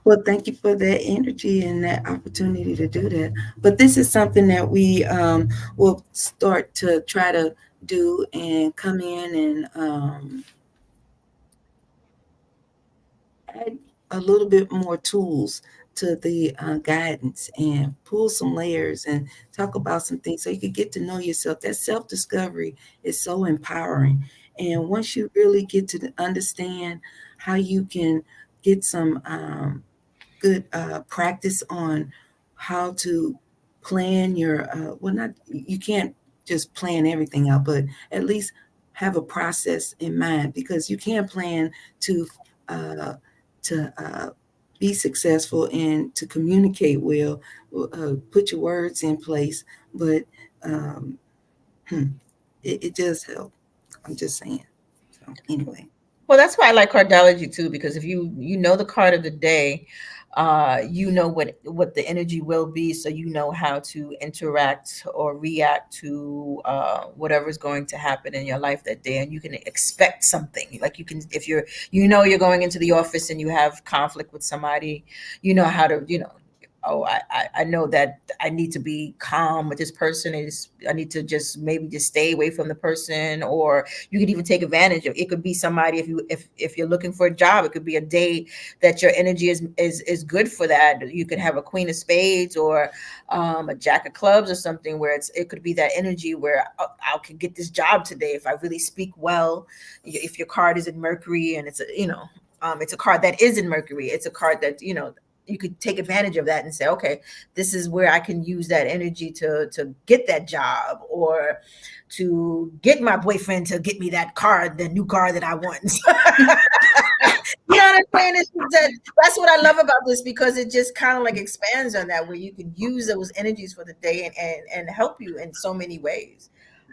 Well, thank you for that energy and that opportunity to do that. But this is something that we will start to try to do and come in and add a little bit more tools to the guidance and pull some layers and talk about some things so you can get to know yourself. That self discovery is so empowering. And once you really get to understand how you can get some good practice on how to plan your well, not, you can't just plan everything out, but at least have a process in mind, because you can plan to uh, to be successful and to communicate well, put your words in place, but um, hmm, it does help. I'm just saying. So anyway. Well, that's why I like cardology too, because if you know the card of the day, you know what the energy will be, so you know how to interact or react to whatever's going to happen in your life that day, and you can expect something. Like you can, if you're going into the office and you have conflict with somebody, you know how to, oh, I know that I need to be calm with this person. I need to just maybe just stay away from the person, or you could even take advantage of it. Could be somebody, if you're looking for a job, it could be a day that your energy is good for that. You could have a queen of spades or a jack of clubs or something where it could be that energy where I could get this job today if I really speak well. If your card is in Mercury and it's a card that is in Mercury, it's a card that you could take advantage of that and say, okay, this is where I can use that energy to get that job, or to get my boyfriend to get me that car, the new car that I want. You know what I'm saying? That's what I love about this, because it just kind of like expands on that, where you can use those energies for the day and help you in so many ways.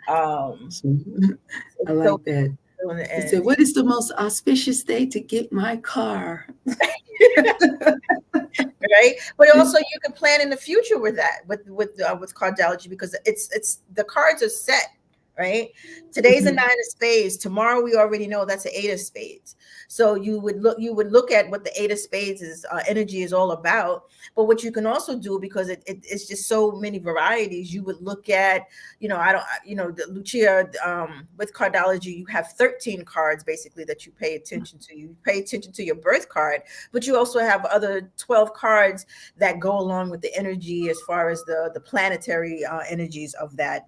Um, So, I it's so like that. It said, and "What is the most auspicious day to get my car?" right, but also you can plan in the future with that, with cardology, because it's the cards are set, right? Today's a Mhm. nine of spades, tomorrow we already know that's an eight of spades. So you would look at what the eight of spades is energy is all about. But what you can also do, because it's just so many varieties, you would look at, I don't, the Lucia, with cardology, you have 13 cards basically that you pay attention to. You pay attention to your birth card, but you also have other 12 cards that go along with the energy, as far as the planetary energies of that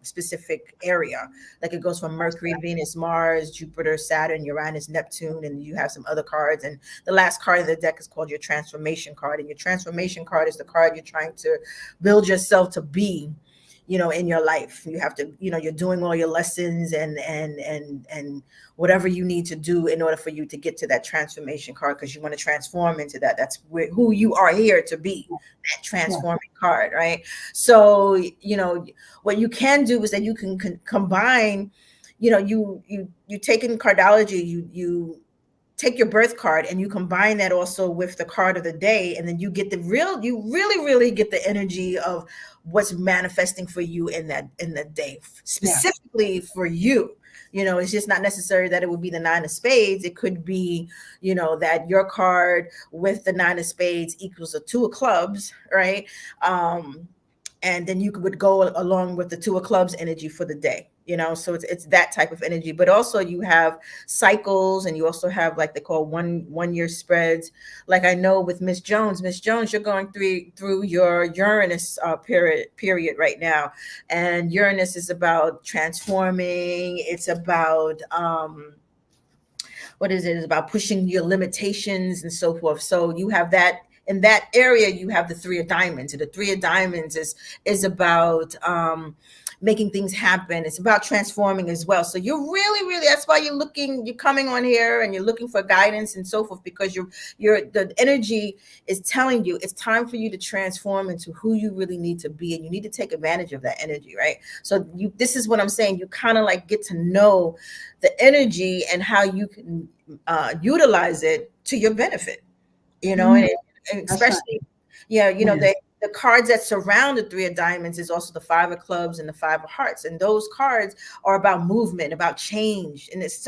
specific area. Like it goes from Mercury, Venus, Mars, Jupiter, Saturn, Uranus, Neptune, and you have some other cards. And the last card of the deck is called your transformation card. And your transformation card is the card you're trying to build yourself to be, in your life. You have to, you're doing all your lessons and whatever you need to do in order for you to get to that transformation card, because you want to transform into that. That's who you are here to be, that Yeah. transforming card, right? So, what you can do is that you can combine, you take in cardology, you take your birth card and you combine that also with the card of the day, and then you really really get the energy of what's manifesting for you in that day, Yeah. specifically for you. It's just not necessary that it would be the nine of spades. It could be, that your card with the nine of spades equals a two of clubs, right? um and then you would go along with the two of clubs energy for the day. So it's that type of energy. But also you have cycles, and you also have, like they call, one year spreads. Like I know with Miss Jones, you're going through your Uranus period right now. And Uranus is about transforming. It's about what is it? It's about pushing your limitations and so forth. So you have that in that area. You have the three of diamonds, and the three of diamonds is about making things happen. It's about transforming as well. So you're really, really, that's why you're coming on here and you're looking for guidance and so forth, because the energy is telling you it's time for you to transform into who you really need to be, and you need to take advantage of that energy, right? So this is what I'm saying. You kind of like get to know the energy and how you can utilize it to your benefit, Mm, and that's right. especially, yeah, Yeah. the cards that surround the three of diamonds is also the five of clubs and the five of hearts, and those cards are about movement, about change, and it's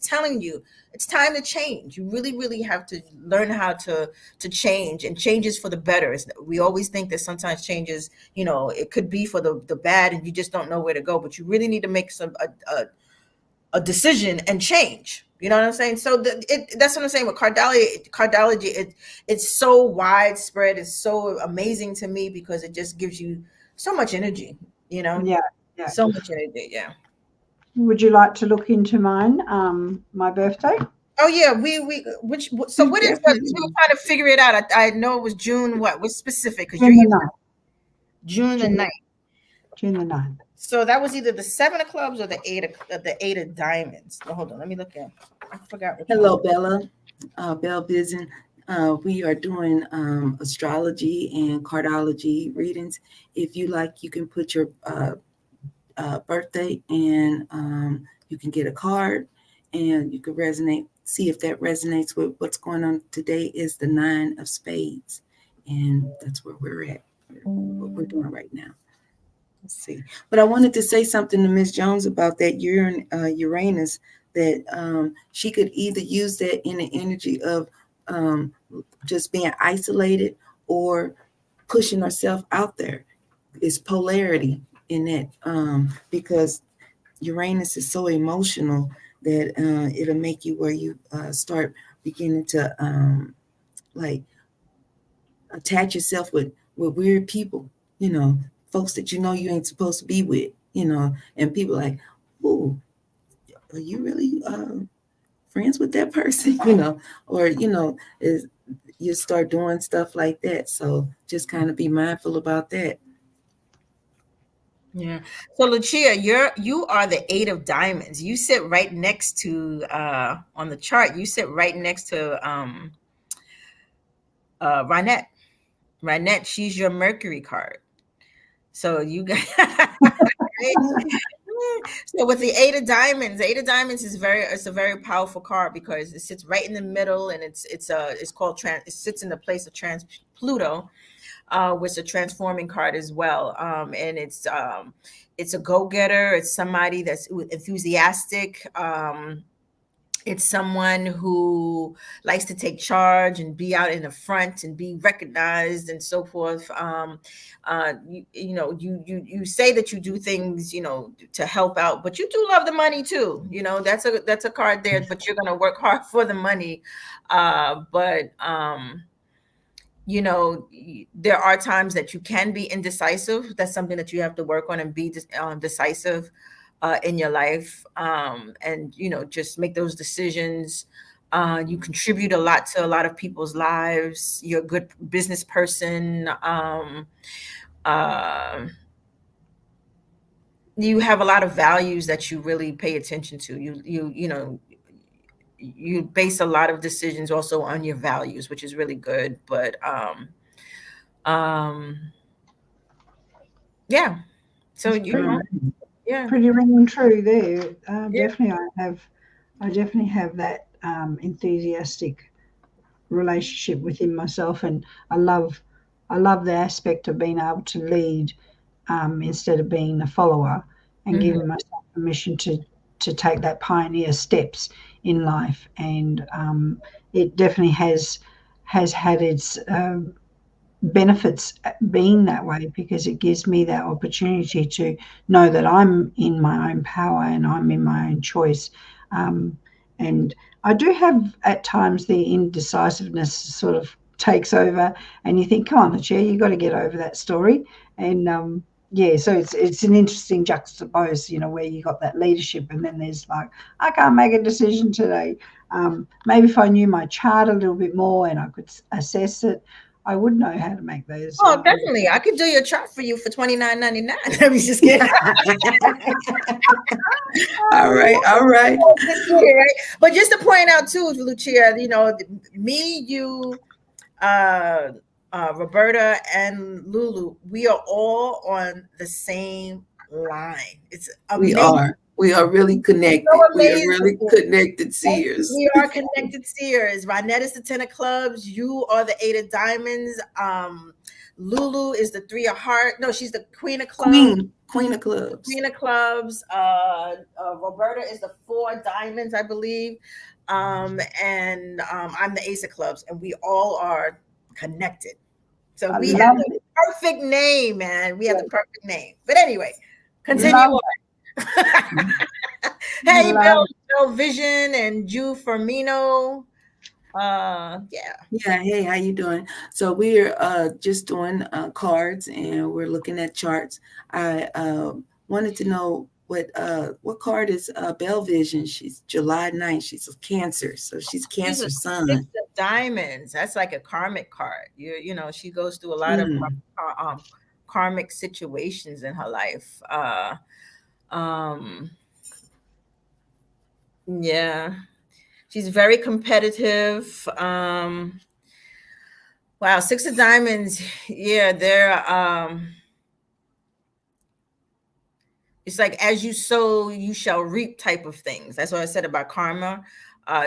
telling you it's time to change. You really, really have to learn how to change, and changes for the better. We always think that sometimes changes, it could be for the bad, and you just don't know where to go. But you really need to make a decision and change. You know what I'm saying? So that's what I'm saying with cardology. It's so widespread. It's so amazing to me, because it just gives you so much energy. You know, Yeah. Yeah. so much energy. Yeah. Would you like to look into mine? My birthday? Oh yeah, we which so You what is what? We were definitely. trying to figure it out. I know it was June. What was specific? Because you're June the either 9th. June the June, 9th. June the 9th. So that was either the 7 of clubs or the 8 of diamonds. Oh, hold on, let me look at. I forgot which one. Hello, Bella. Belle Vision. We are doing astrology and cardology readings. If you like, you can put your birthday and you can get a card and you can resonate, see if that resonates with what's going on. Today is the 9 of spades, and that's where we're at, what we're doing right now. Let's see. But I wanted to say something to Miss Jones about that Uranus, that she could either use that in the energy of um, just being isolated or pushing herself out there. It's polarity in that, because Uranus is so emotional that it'll make you where you start beginning to like attach yourself with weird people, folks that you ain't supposed to be with, and people like, oh, are you really friends with that person, or is you start doing stuff like that. So just kind of be mindful about that. Yeah. So Lucia, you are the 8 of diamonds. You sit right next to on the chart. You sit right next to Rynette. Rynette, she's your Mercury card. So you got right? So with the 8 of diamonds, the 8 of diamonds is it's a very powerful card because it sits right in the middle, and it's called it sits in the place of trans Pluto, which is a transforming card as well. And it's a go getter. It's somebody that's enthusiastic. It's someone who likes to take charge and be out in the front and be recognized and so forth. You say that you do things, to help out, but you do love the money too. That's a card there, but you're going to work hard for the money. But there are times that you can be indecisive. That's something that you have to work on and be decisive in your life, and just make those decisions. You contribute a lot to a lot of people's lives. You're a good business person. Uh, you have a lot of values that you really pay attention to. You base a lot of decisions also on your values, which is really good. But um yeah, so It's pretty, yeah. pretty ringing true there. Yeah. Definitely, I definitely have that enthusiastic relationship within myself, and I love, I love the aspect of being able to lead instead of being a follower, and Mhm. giving myself permission to take that pioneer steps in life. And it definitely has had its benefits being that way, because it gives me that opportunity to know that I'm in my own power and I'm in my own choice. Um, and I do have at times the indecisiveness sort of takes over, and you think, come on, Lucia, you got to get over that story. And yeah, so it's an interesting juxtapose, where you got that leadership, and then there's like, I can't make a decision today. Maybe if I knew my chart a little bit more and I could assess it, I would know how to make those. Oh, definitely. I could do your chart for you for $29.99. I was just kidding. All right, all right. Just kidding, right? But just to point out too, Lucia, me, you, uh, Roberta, and Lulu, we are all on the same line. It's We amazing. are. We are really So connected. We are amazing. really connected seers. We are connected seers. Rynette is the 10 of clubs. You are the 8 of diamonds. Lulu is the 3 of heart. No, she's the queen of clubs. Queen of clubs. Queen of clubs. Roberta is the 4 of diamonds, I believe. And I'm the ace of clubs, and we all are connected. So I we have love the it. perfect name, man. We have the perfect name. But anyway, continue Love on. Hey, love Bill Vision and Jew Firmino. Yeah. Yeah, hey, how you doing? So we're just doing cards and we're looking at charts. I wanted to know what card is Bell Vision? She's July 9th. She's a Cancer, so she's She's a Cancer six sun. of diamonds. That's like a karmic card. You know, she goes through a lot of Hmm. karmic situations in her life. Um, yeah, she's very competitive. Wow, six of diamonds. Yeah, they're it's like as you sow, you shall reap type of things. That's what I said about karma.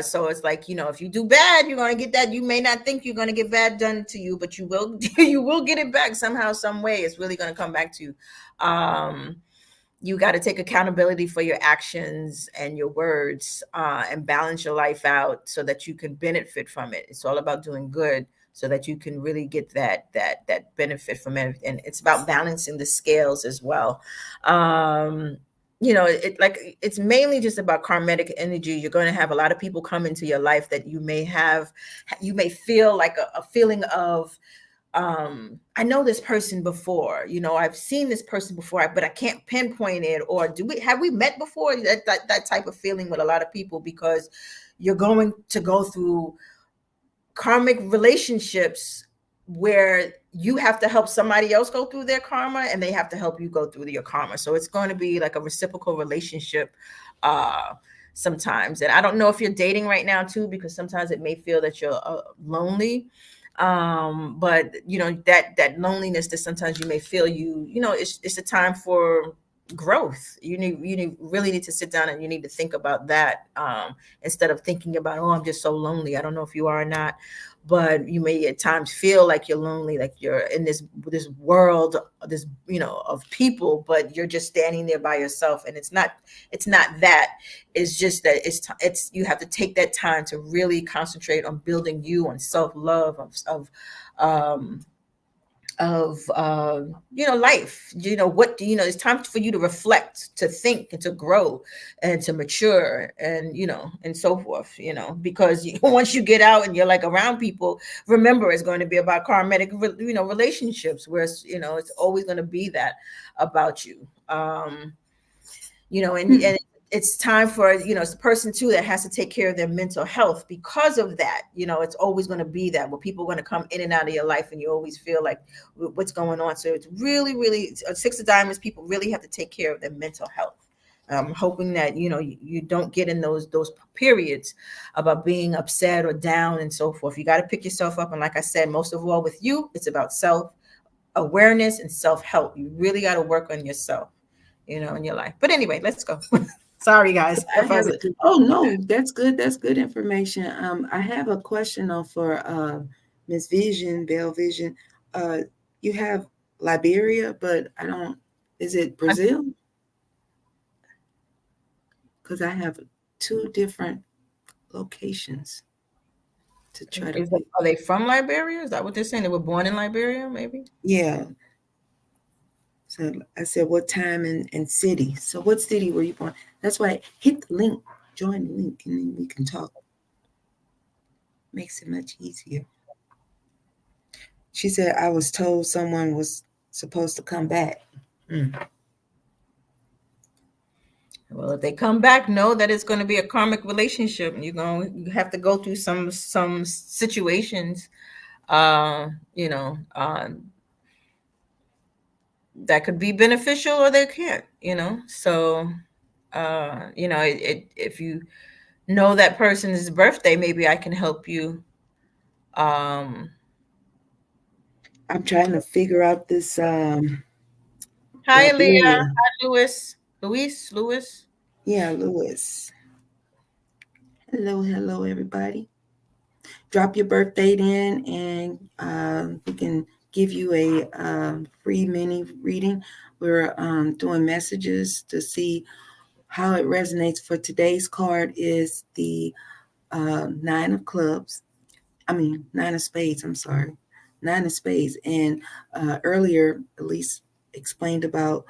So it's like, if you do bad, you're gonna get that. You may not think you're gonna get bad done to you, but you will you will get it back somehow, some way. It's really gonna come back to you. You got to take accountability for your actions and your words, and balance your life out so that you can benefit from it. It's all about doing good so that you can really get that benefit from it, and it's about balancing the scales as well. um it's mainly just about karmatic energy. You're going to have a lot of people come into your life that you may feel like a feeling of, I know this person before, I've seen this person before, but I can't pinpoint it. Or have we met before? That type of feeling with a lot of people, because you're going to go through karmic relationships where you have to help somebody else go through their karma, and they have to help you go through your karma. So it's going to be like a reciprocal relationship, uh sometimes. And I don't know if you're dating right now too, because sometimes it may feel that you're lonely. But that loneliness that sometimes you may feel, it's a time for growth. Really need to sit down and you need to think about that, instead of thinking about, oh, I'm just so lonely. I don't know if you are or not, but you may at times feel like you're lonely, like you're in this world, this of people, but you're just standing there by yourself. And it's not that. It's just that it's you have to take that time to really concentrate on building you, on self-love, um life. What do it's time for you to reflect, to think, and to grow, and to mature, and and so forth. Because once you get out and you're like around people, remember, it's going to be about karmatic relationships, where it's always going to be that about you. And it's time for, it's the person too that has to take care of their mental health. Because of that, it's always going to be that, where people are going to come in and out of your life, and you always feel like, what's going on. So it's really, really, six of diamonds, people really have to take care of their mental health. I'm hoping that you don't get in those periods about being upset or down and so forth. You got to pick yourself up. And like I said, most of all with you, it's about self awareness and self help. You really got to work on yourself, in your life. But anyway, let's go. Sorry, guys. I have a, oh no, that's good. That's good information. I have a question though for Miss Vision, Bell Vision. Uh, you have Liberia, but I don't. Is it Brazil? Because I have two different locations to try to pick. Are they from Liberia? Is that what they're saying? They were born in Liberia, maybe? Yeah. So I said, what time and city? So what city were you born? That's why hit the link, join the link, and then we can talk. Makes it much easier. She said, I was told someone was supposed to come back. Well, if they come back, know that it's going to be a karmic relationship. You have to go through some situations, uh, you know, uh, that could be beneficial, or they can't. So, if you know that person's birthday, maybe I can help you. Um, I'm trying to figure out this Hi, Leah. Liberia. Hi, Louis. Yeah, Lewis. Hello, hello, everybody. Drop your birth date in, and we can give you a free mini reading. We're doing messages to see how it resonates. For today's card is the Nine of Clubs. Nine of Spades. I'm sorry, Nine of Spades. And earlier, Elise explained about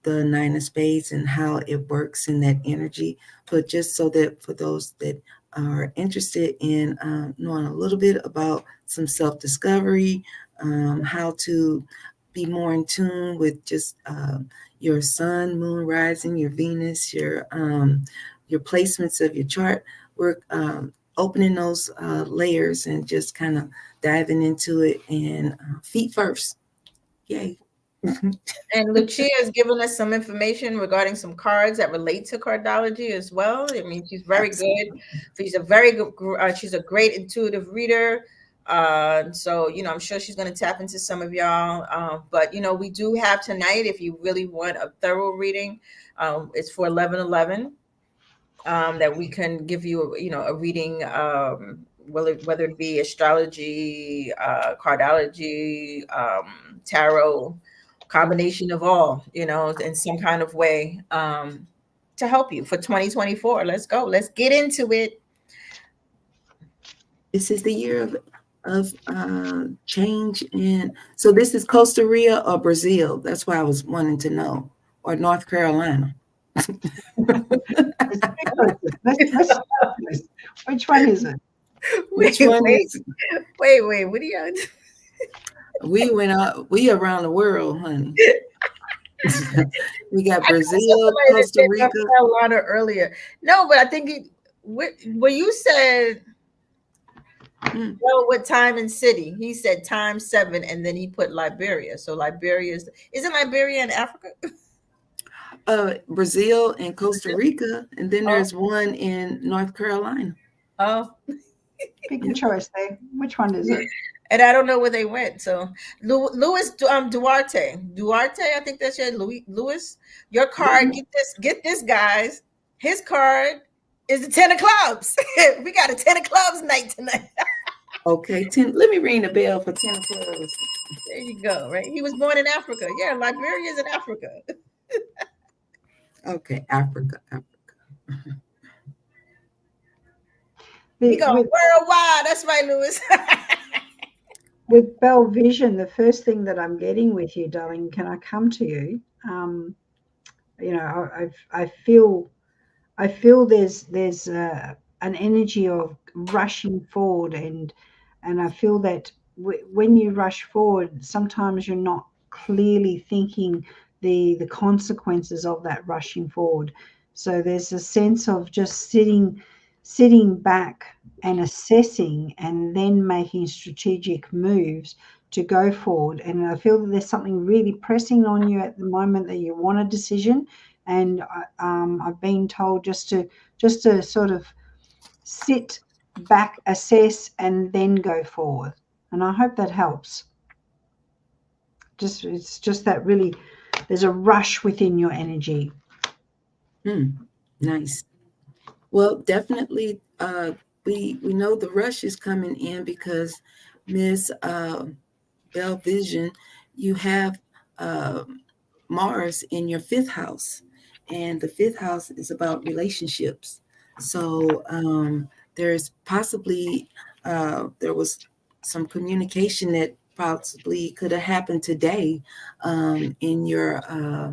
the Nine of Spades and how it works in that energy. But just so that for those that are interested in knowing a little bit about some self-discovery, how to be more in tune with just your sun, moon, rising, your Venus, your placements of your chart. We're opening those layers and just kind of diving into it and feet first. Yay. And Lucia has given us some information regarding some cards that relate to cardology as well. I mean, she's very good. Absolutely. She's a very good. She's a great intuitive reader. So I'm sure she's going to tap into some of y'all. But we do have tonight. If you really want a thorough reading, it's for 11/11. That we can give you, a reading, whether it be astrology, cardology, tarot, combination of all, in some kind of way, to help you for 2024. Let's go. Let's get into it. This is the year of change. And so this is Costa Rica or Brazil. That's why I was wanting to know, or North Carolina. There's two choices. Let's start this. Which one is it? Which Wait, one wait, is? wait. What are you? We went out. We around the world, honey. We got I saw Brazil, somebody that Costa said North Rica. Carolina earlier. No, but I think what you said. Mm. Well, what time and city? He said time 7, and then he put Liberia. So Liberia isn't Liberia in Africa? Brazil and Costa Rica, and then Oh, there's one in North Carolina. oh, Pick a Yeah. choice there. Which one is it? and I don't know where they went. So Louis Duarte, I think that's it. Louis, your card. Yeah. Get this, guys. His card is the 10 of clubs. We got a 10 of clubs night tonight. Okay, 10. Let me ring the bell for 10 clubs. There you go. Right, he was born in Africa. Yeah, Liberia is in Africa. Okay, Africa, Africa. We The, go with worldwide. That's right, Louis. with Bell Vision, the first thing that I'm getting with you, darling, can I come to you? I feel there's an energy of rushing forward, and I feel that when you rush forward, sometimes you're not clearly thinking the consequences of that rushing forward. So there's a sense of just sitting back and assessing, and then making strategic moves to go forward. And I feel that there's something really pressing on you at the moment, that you want a decision. And I've been told just to sort of sit back, assess, and then go forward. And I hope that helps. It's just that really, there's a rush within your energy. Nice. Well, definitely, we know the rush is coming in because Miss Bell Vision, you have uh, Mars in your fifth house, and the fifth house is about relationships. So there's possibly there was some communication that possibly could have happened today in your uh,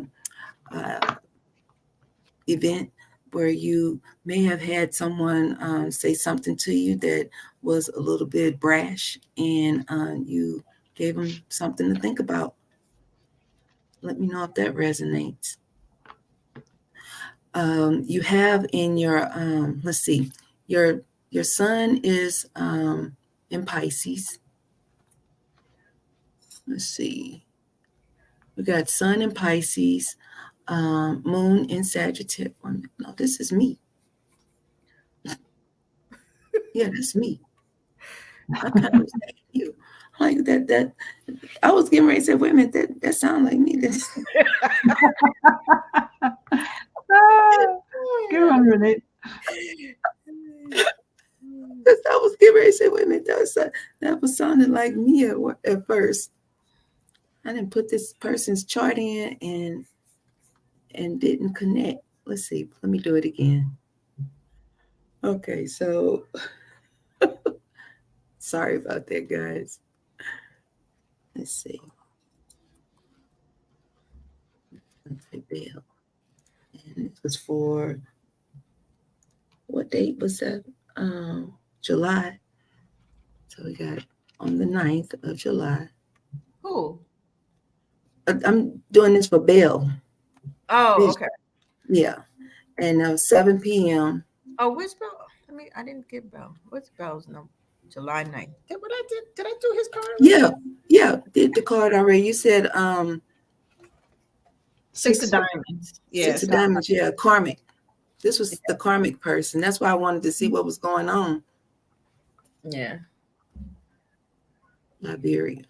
event, where you may have had someone say something to you that was a little bit brash, and you gave them something to think about. Let me know if that resonates. You have in your let's see, your sun is in Pisces. Let's see, we got sun in Pisces, moon in Sagittarius. No, this is me. Yeah, that's me. I thought it was you. Like that. I was getting ready to say, wait a minute, that sounds like me. That's Ah, good one, Renee. I was getting ready to say, wait a minute, that was sounding like me at first. I didn't put this person's chart in and didn't connect. Let's see. Let me do it again. Okay, so sorry about that, guys. Let's see. Okay, Bill. And it was for what date was that? July. So we got on the 9th of July. Who? I'm doing this for Bell. Oh, okay. Yeah, and 7 p.m. Oh, where's Bell? I didn't get Bell. What's Bell's number? July 9th. What I did? Did I do his card already? Yeah, yeah, did the card already. You said Six of six Diamonds. six of Yes. diamonds. Yeah, karmic. This was the karmic person. That's why I wanted to see what was going on. Yeah. Liberia.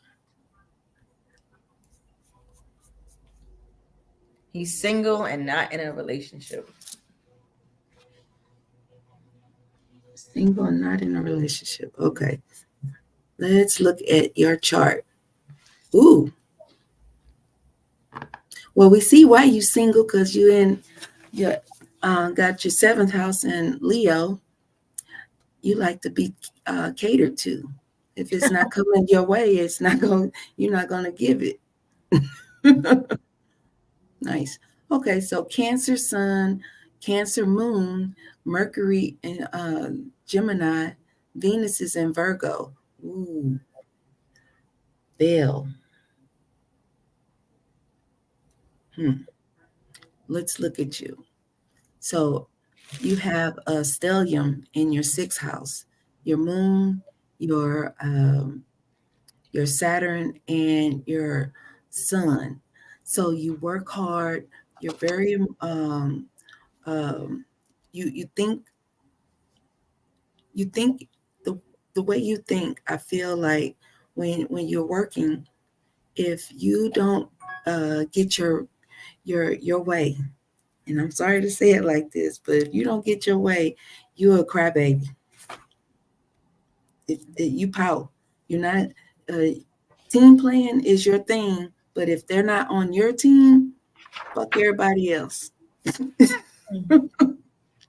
He's single and not in a relationship. Single and not in a relationship. Okay. Let's look at your chart. Ooh. Well, we see why you single because you in your got your seventh house in Leo. You like to be catered to. If it's not coming your way, it's not going. You're not going to give it. Nice. Okay, so Cancer Sun, Cancer Moon, Mercury and Gemini, Venus is in Virgo. Ooh, Bell. Hmm. Let's look at you. So you have a stellium in your sixth house, your moon, your your Saturn, and your sun. So you work hard. You're very um, you think the the way you think. I feel like when you're working, if you don't get your way, and I'm sorry to say it like this, but if you don't get your way, you're a crybaby. If you pout, you're not. Team playing is your thing, but if they're not on your team, fuck everybody else.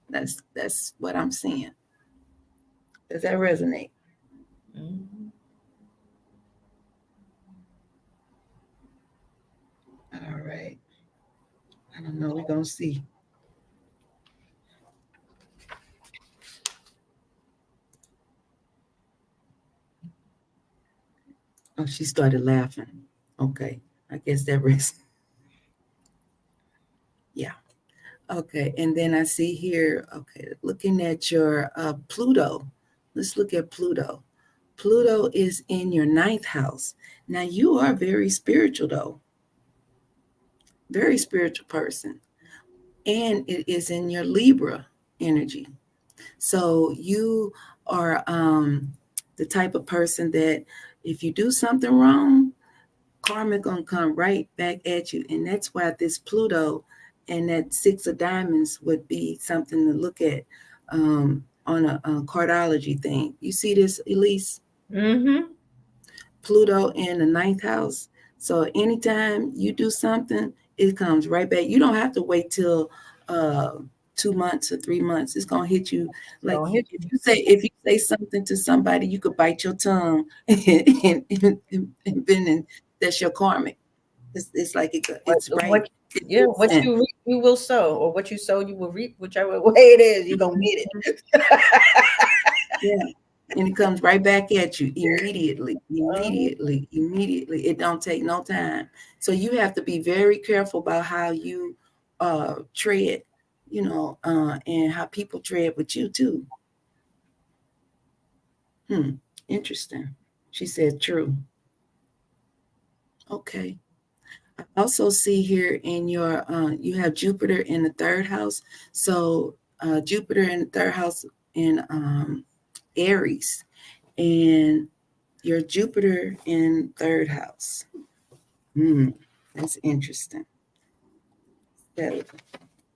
That's what I'm saying. Does that resonate? Mhm. All right. I don't know. We're gonna see. Oh, she started laughing. Okay. I guess that was yeah. Okay. And then I see here, okay, looking at your Pluto. Let's look at Pluto. Pluto is in your ninth house. Now you are very spiritual though. Very spiritual person. And it is in your Libra energy. So you are the type of person that if you do something wrong, karma gonna come right back at you, and that's why this Pluto and that six of diamonds would be something to look at on a cardology thing. You see this, Elise? Mm-hmm. Pluto in the ninth house. So anytime you do something, it comes right back. You don't have to wait till uh, 2 months or 3 months. It's gonna hit you like Don't hit if you. if you say something to somebody, you could bite your tongue and then that's your karmic. It's like it's right. What It's yeah, what instant. you reap, you will sow, or what you sow, you will reap. Whichever way it is, you're gonna get it. Yeah. And it comes right back at you immediately, immediately, immediately. It don't take no time. So you have to be very careful about how you tread, and how people tread with you too. Hmm. Interesting. She said true. Okay. I also see here in your you have Jupiter in the third house. So Jupiter in the third house in Aries, and your Jupiter in third house. Hmm, that's interesting. That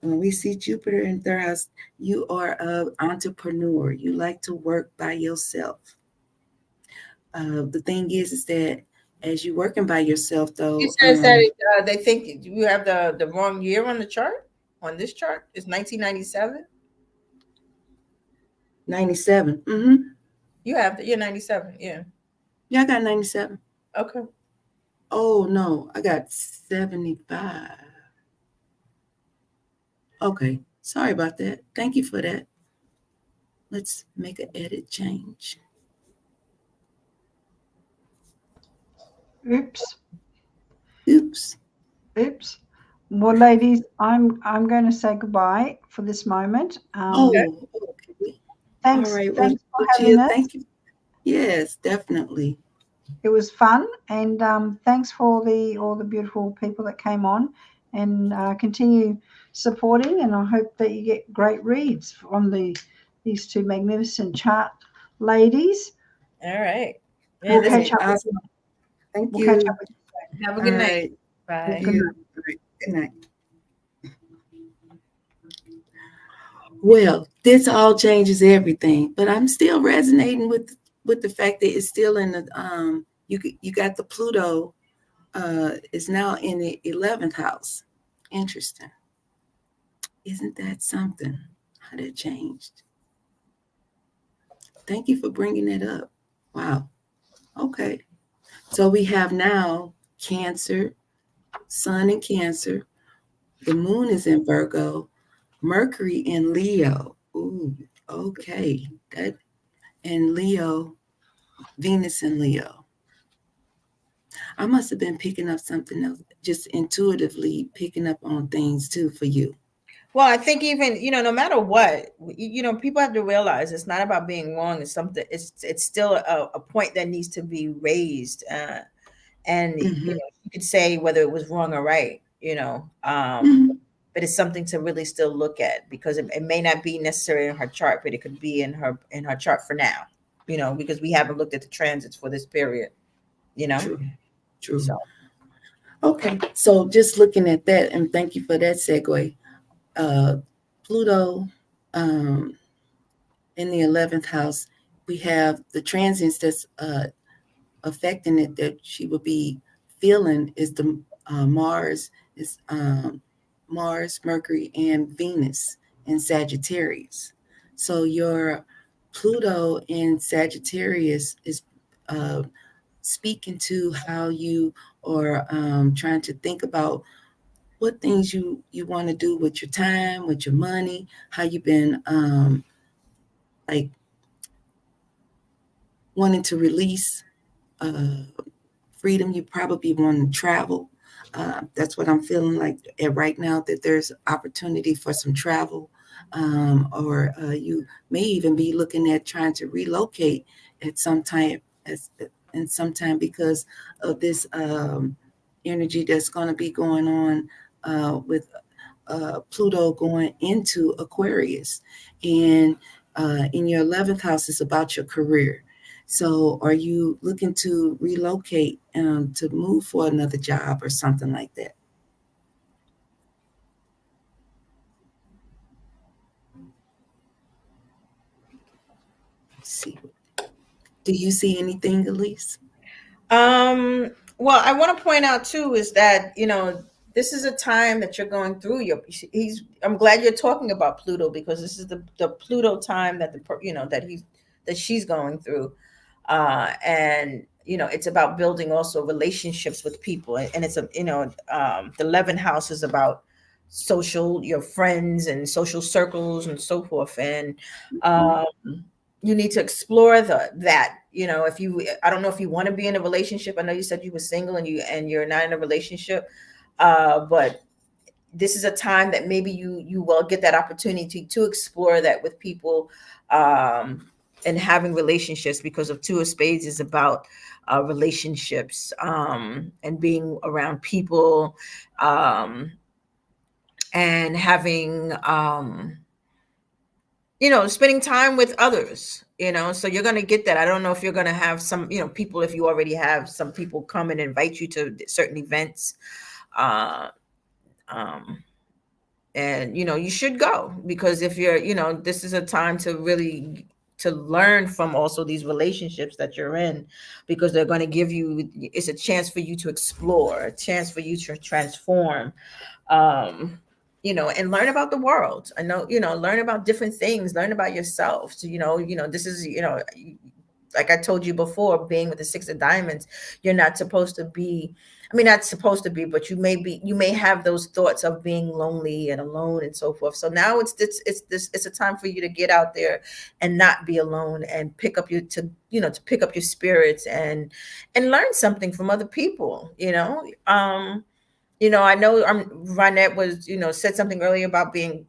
when we see Jupiter in third house, you are an entrepreneur. You like to work by yourself. The thing is that as you're working by yourself, He though, says that they think you have the wrong year on the chart. On this chart, it's 1997. 97. Mm-hmm. You have the year 97. Yeah. Yeah, I got 97. Okay. Oh no, I got 75. Okay, sorry about that. Thank you for that. Let's make an edit change. Oops. Oops. Oops. Well, ladies, I'm going to say goodbye for this moment. Okay. Oh, okay. All Thanks, right. Well, thanks for well, having Jill, us. thank you. Yes, definitely. It was fun, and thanks for all the beautiful people that came on, and continue supporting. And I hope that you get great reads from these two magnificent chart ladies. All right. We'll And catch Okay, up with you. awesome. Thank We'll catch up you. with you have a All good night. right. Thank Bye. soon. Good you. night. All right. Good night. Well, this all changes everything, but I'm still resonating with the fact that it's still in the you got the Pluto is now in the 11th house. Interesting. Isn't that something? How that changed. Thank you for bringing that up. Wow. Okay. So we have now Cancer, Sun in Cancer, the Moon is in Virgo, Mercury in Leo. Ooh, okay. That and Leo, Venus in Leo. I must have been picking up something else, just intuitively picking up on things too for you. Well, I think even, no matter what, people have to realize it's not about being wrong. It's something. It's still a point that needs to be raised. And Mm-hmm. you could say whether it was wrong or right. Mm-hmm. But it's something to really still look at, because it may not be necessary in her chart, but it could be in her chart for now. Because we haven't looked at the transits for this period. You know, True. True. so Okay. So just looking at that, and thank you for that segue. Uh, Pluto, um, in the 11th house, we have the transients that's affecting it that she will be feeling is the Mars is Mars, Mercury, and Venus in Sagittarius. So your Pluto in Sagittarius is uh, speaking to how you are trying to think about what things you want to do with your time, with your money, how you've been like wanting to release uh, freedom. You probably want to travel. That's what I'm feeling like right now, that there's opportunity for some travel. Or you may even be looking at trying to relocate at some time, as in some time, because of this energy that's going to be going on with Pluto going into Aquarius. And in your 11th house is about your career. So are you looking to relocate to move for another job or something like that? Let's see. Do you see anything, Elise? well, I want to point out too is that, this is a time that you're going through I'm glad you're talking about Pluto, because this is the Pluto time that that she's going through. And it's about building also relationships with people, and it's the 11th house is about your friends and social circles and so forth. And Mhm. um you need to explore that. If you I don't know if you want to be in a relationship. I know you said you were single and you're not in a relationship, but this is a time that maybe you will get that opportunity to explore that with people, um and having relationships, because of two of spades is about relationships, and being around people, um and having, spending time with others, so you're going to get that. I don't know if you're going to have some, people, if you already have some people come and invite you to certain events, uh, um, and you should go, because if you're, this is a time to really to learn from also these relationships that you're in, because they're going to give you, it's a chance for you to explore, a chance for you to transform, um and learn about the world. I know, learn about different things, learn about yourself. So, this is, like I told you before, being with the six of diamonds, you're not supposed to be, I mean, not supposed to be, but you may have those thoughts of being lonely and alone and so forth. So now it's a time for you to get out there and not be alone, and pick up to pick up your spirits and learn something from other people. I know Ronette was, said something earlier about being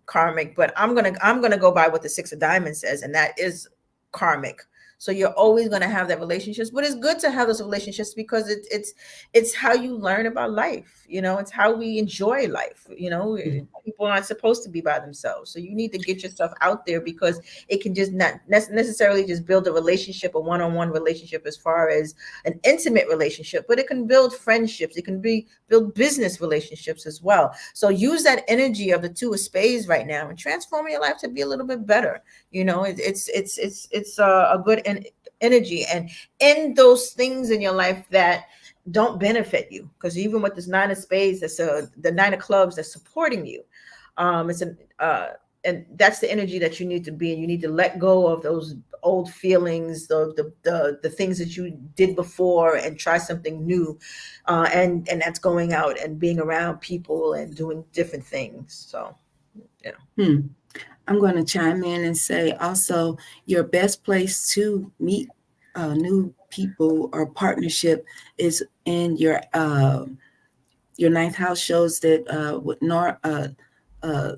karmic, but I'm gonna go by what the Six of Diamonds says, and that is karmic. So you're always gonna have that relationships, but it's good to have those relationships because it's how you learn about life. It's how we enjoy life. People aren't supposed to be by themselves, so you need to get yourself out there because it can just not necessarily just build a relationship, a one-on-one relationship, as far as an intimate relationship, but it can build friendships. It can build business relationships as well. So use that energy of the Two of Spades right now and transform your life to be a little bit better. It's a good energy, and in those things in your life that don't benefit you, because even with this Nine of Spades, that's the Nine of Clubs that's supporting you. It's an and that's the energy that you need to be in. You need to let go of those old feelings, the things that you did before, and try something new. And that's going out and being around people and doing different things. So yeah. Hmm. I'm going to chime in and say also your best place to meet new people or partnership is in your ninth house. Shows that with uh,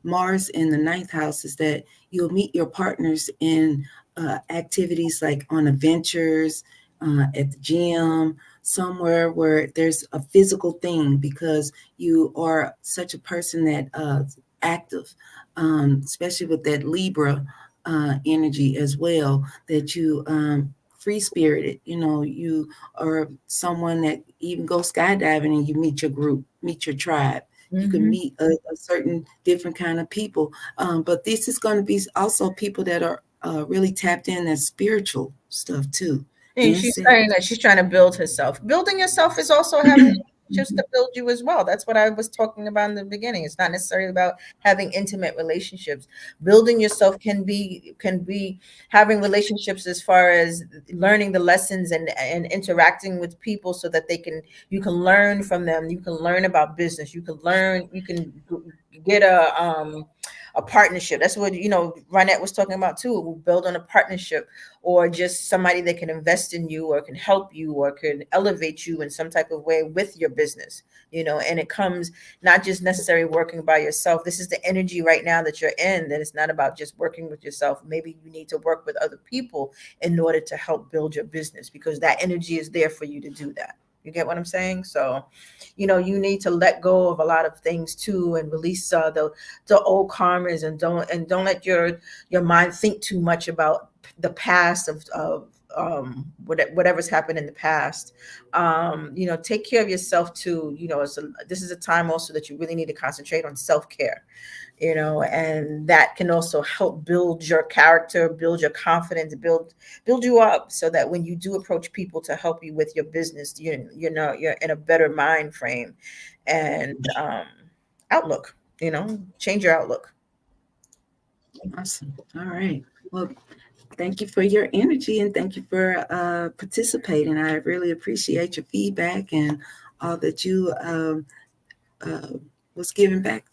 Mars in the ninth house is that you'll meet your partners in activities like on adventures, at the gym, somewhere where there's a physical thing, because you are such a person that active, especially with that Libra energy as well, that you free spirited. You are someone that even go skydiving and you meet your group, meet your tribe. You can Mm-hmm. meet a certain different kind of people. But this is going to be also people that are really tapped in that spiritual stuff too. And she's saying Insects. that she's trying to build herself. Building yourself is also having relationships to build you as well. That's what I was talking about in the beginning. It's not necessarily about having intimate relationships. Building yourself can be having relationships as far as learning the lessons and interacting with people so that you can learn from them. You can learn about business. You can get a partnership. That's what Ronette was talking about too. Build on a partnership, or just somebody that can invest in you or can help you or can elevate you in some type of way with your business. And it comes not just necessarily working by yourself. This is the energy right now that you're in, that it's not about just working with yourself. Maybe you need to work with other people in order to help build your business, because that energy is there for you to do that. You get what I'm saying? So you need to let go of a lot of things too, and release the old karmas, and don't let your mind think too much about the past whatever's happened in the past. Take care of yourself too. This is a time also that you really need to concentrate on self-care, and that can also help build your character, build your confidence, build you up, so that when you do approach people to help you with your business, you're in a better mind frame and outlook. Change your outlook. Awesome. All right. Well, thank you for your energy and thank you for participating. I really appreciate your feedback and all that you uh, was giving back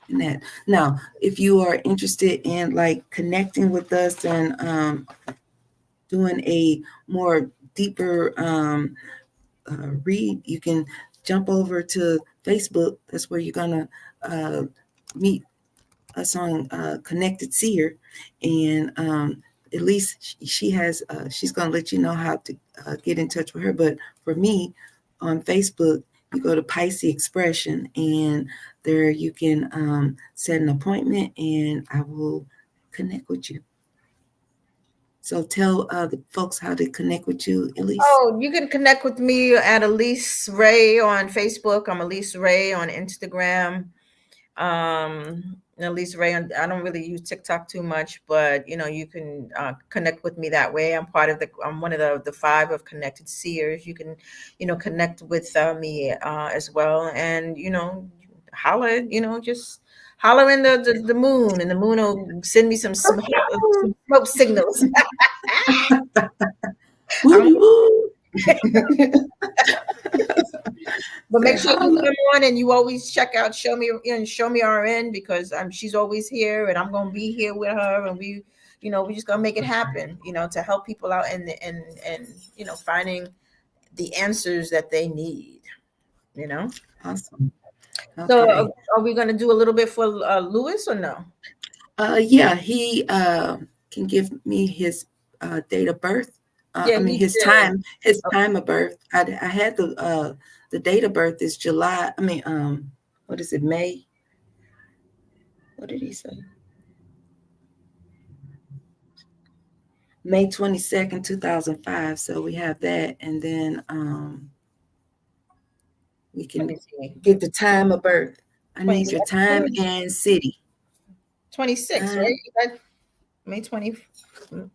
in that. Now, if you are interested in like connecting with us and doing a more deeper read, you can jump over to Facebook. That's where you're gonna meet us on Connected Seer, and at least she has. She's gonna let you know how to get in touch with her. But for me, on Facebook, you go to Pisces Expression, and there you can set an appointment, and I will connect with you. So tell the folks how to connect with you, Elise. Oh, you can connect with me at Elise Ray on Facebook. I'm Elise Ray on Instagram. Elise Ray, I don't really use TikTok too much, but you can connect with me that way. I'm one of the five of Connected Seers. You can, connect with me as well, and holler, just holler in the moon, and the moon will send me some smoke signals. I'm Wooty woo. But Say make sure you holla. come on, and you always check out Show Me RN, because she's always here, and I'm gonna be here with her, and we just gonna make it happen, to help people out and finding the answers that they need. you know. Awesome. So Okay. are we going to do a little bit for Lewis or no? Yeah, he can give me his date of birth. Yeah, I mean he did. his time of birth. I had the date of birth is July. I mean, what is it? May. What did he say? May 22nd, 2005. So we have that, and then we Let can me see. get the time of birth. I need your 27, time and city. 26, Time. right? May 20,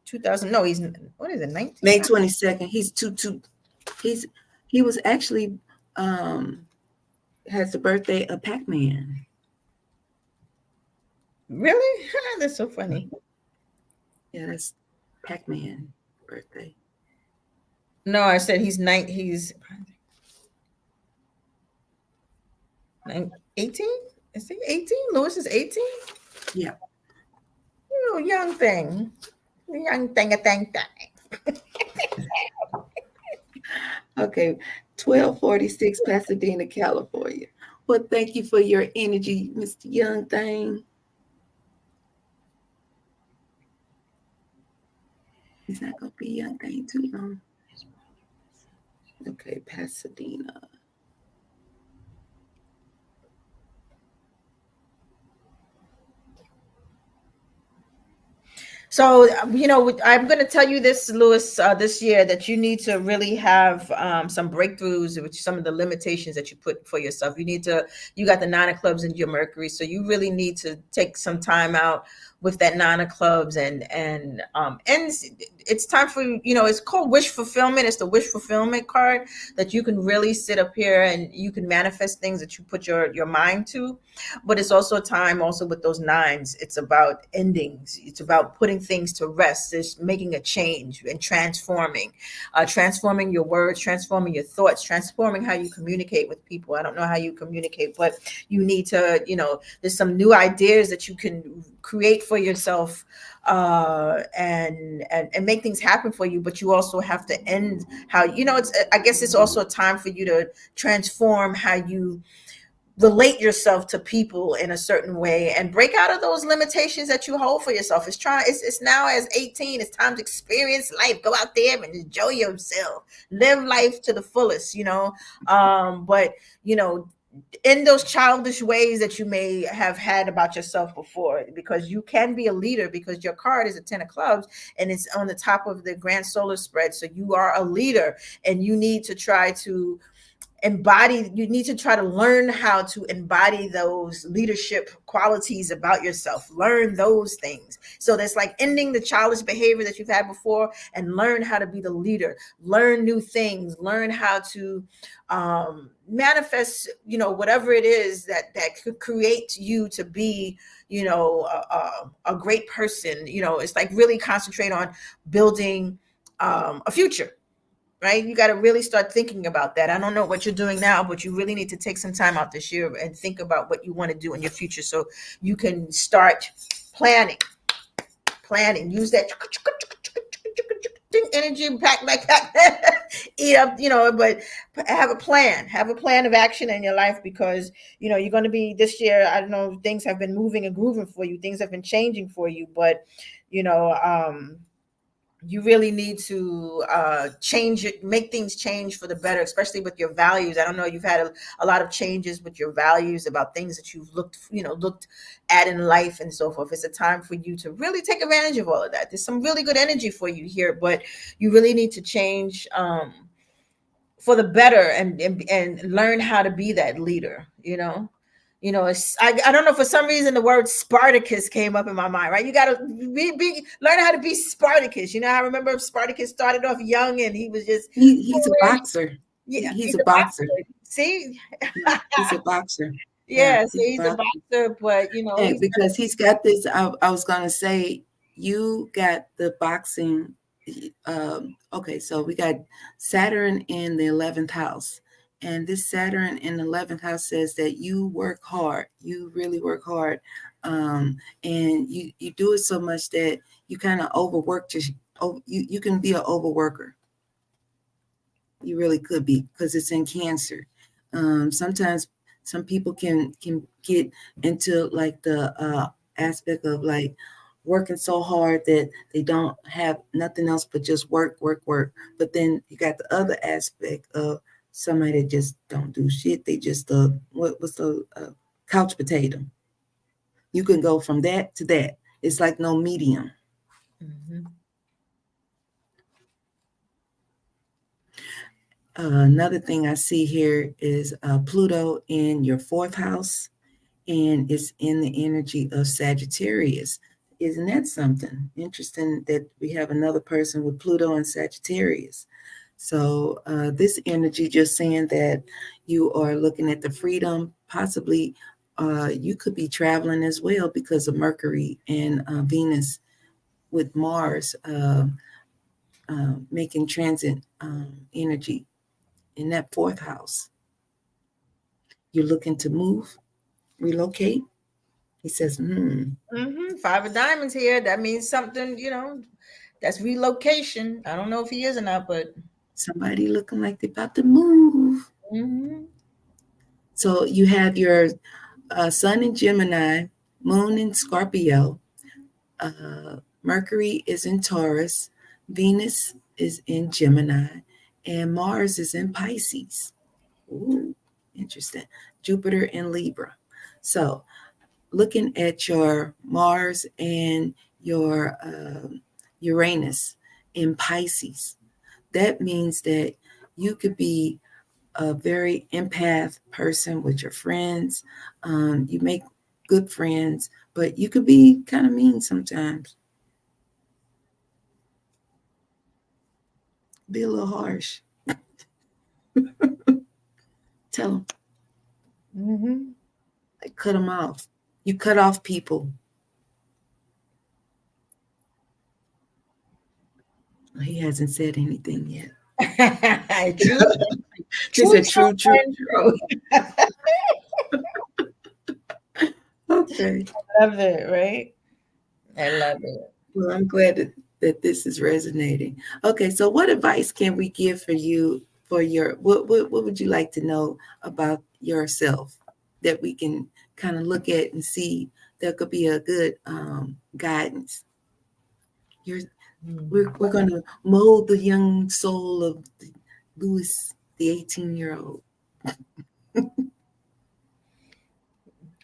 2000. No, he's, what is it, 19? May 22nd. He's two. He's he was actually um has the birthday of Pac-Man. Really? That's so funny. Yeah, that's Pac-Man birthday. No, I said he's 18? Is he 18? Lewis is 18? Yeah. You young thing. Young thing, a thing, thing. Okay. 1246 Pasadena, California. Well, thank you for your energy, Mr. Young Thing. He's not gonna be Young Thing too long. Okay, Pasadena. So, I'm going to tell you this, Lewis, this year that you need to really have some breakthroughs with some of the limitations that you put for yourself. You got the nine of clubs in your Mercury. So you really need to take some time out with that nine of clubs and it's time for, it's called wish fulfillment. It's the wish fulfillment card that you can really sit up here and you can manifest things that you put your mind to. But it's also a time also with those nines. It's about endings. It's about putting things to rest. It's making a change and transforming your words, transforming your thoughts, transforming how you communicate with people. I don't know how you communicate, but you need to, there's some new ideas that you can create for yourself and make things happen for you. But you also have to end how, I guess it's also a time for you to transform how you relate yourself to people in a certain way and break out of those limitations that you hold for yourself. It's now as 18, it's time to experience life. Go out there and enjoy yourself. Live life to the fullest, but in those childish ways that you may have had about yourself before, because you can be a leader because your card is a 10 of clubs and it's on the top of the grand solar spread. So you are a leader and you need to try to you need to try to learn how to embody those leadership qualities about yourself. Learn those things. So that's like ending the childish behavior that you've had before and learn how to be the leader. Learn new things. Learn how to manifest, whatever it is that could create you to be, a great person. It's like really concentrate on building a future. Right? You got to really start thinking about that. I don't know what you're doing now, but you really need to take some time out this year and think about what you want to do in your future so you can start planning. Use that energy pack like that. Eat up, but have a plan. Have a plan of action in your life because, you're going to be this year. I don't know, things have been moving and grooving for you. Things have been changing for you, but, you really need to change it, make things change for the better, especially with your values. I don't know, you've had a lot of changes with your values about things that you've looked at in life and so forth. It's a time for you to really take advantage of all of that. There's some really good energy for you here, but you really need to change for the better and learn how to be that leader. I don't know, for some reason the word Spartacus came up in my mind, right? You got to learn how to be Spartacus. I remember Spartacus started off young and he was just He's a boxer. yeah, He's he's a a boxer. boxer. See, Yeah, he's a boxer. Yeah, yeah, so he's a he's a boxer. boxer, but And he's because he's got this, I was gonna say, you got the boxing. Okay, so we got Saturn in the 11th house, and this Saturn in the 11th house says that you work hard. You really work hard, and you do it so much that you kind of overwork. You can be an overworker. You really could be because it's in Cancer. Sometimes some people can get into like the aspect of like working so hard that they don't have nothing else but just work, work, work. But then you got the other aspect of somebody that just don't do shit. They just what's the couch potato. You can go from that to that. It's like no medium. Mhm. Another thing I see here is Pluto in your fourth house, and it's in the energy of Sagittarius. Isn't that something interesting that we have another person with Pluto and Sagittarius? So, this energy just saying that you are looking at the freedom, possibly you could be traveling as well because of Mercury and Venus with Mars making transit energy in that fourth house. You're looking to move, relocate. He says, Five of diamonds here. That means something, that's relocation. I don't know if he is or not, but somebody looking like they're about to move. hmm So you have your Sun in Gemini, Moon in Scorpio, Mercury is in Taurus, Venus is in Gemini, and Mars is in Pisces. Ooh, interesting. Jupiter in Libra. So looking at your Mars and your Uranus in Pisces, that means that you could be a very empath person with your friends. You make good friends, but you could be kind of mean sometimes, be a little harsh. Tell them, hmm like, cut them off. You cut off people. He hasn't said anything yet. true, She true, said, true, true, true, and true. true. Okay. Love it, right? I love it. Well, I'm glad that this is resonating. Okay, so what advice can we give for you for your what would you like to know about yourself that we can kind of look at and see that could be a good guidance? You're, we're going to mold the young soul of Louis, the 18-year-old.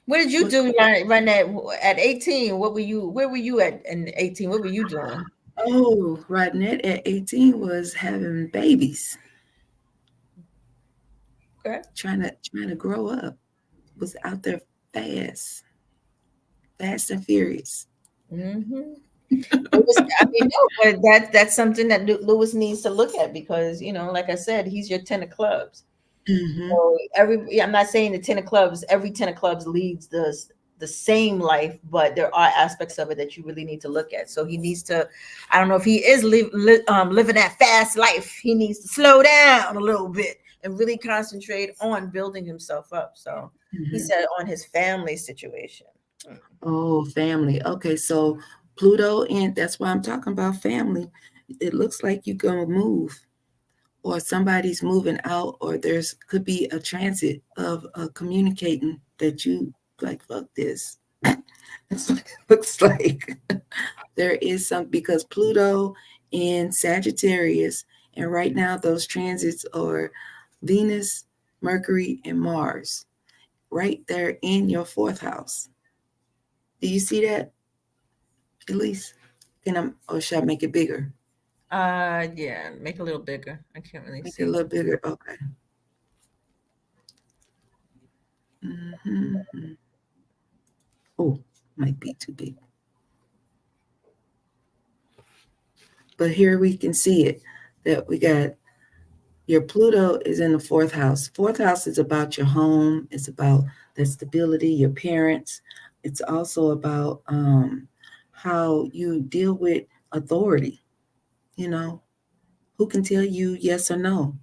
What did you What, do run at 18? What were you? Where were you at in 18? What were you doing? oh, Rodnette at 18 was having babies, Okay. trying to grow up, was out there fast, fast and furious. hmm Lewis, I mean, no, but that's something that Lewis needs to look at because like I said, he's your 10 of clubs. Hmm. So I'm not saying the 10 of clubs, every 10 of clubs leads the same life, but there are aspects of it that you really need to look at. So he needs to, I don't know if he is living that fast life. He needs to slow down a little bit and really concentrate on building himself up. So he Hmm. said on his family situation. Oh, family. Okay, so Pluto, and that's why I'm talking about family. It looks like you're gonna move, or somebody's moving out, or there's could be a transit of communicating that you like. Fuck this. That's what it looks like. There is some because Pluto in Sagittarius, and right now those transits are Venus, Mercury, and Mars, right there in your fourth house. Do you see that, Elise? Can I, or should I make it bigger? Yeah, make it a little bigger. I can't really Make it a see. little bigger. Okay. Hmm. Oh, might be too big. But here we can see it that we got your Pluto is in the fourth house. Fourth house is about your home, it's about the stability, your parents. It's also about how you deal with authority, you know, who can tell you yes or no.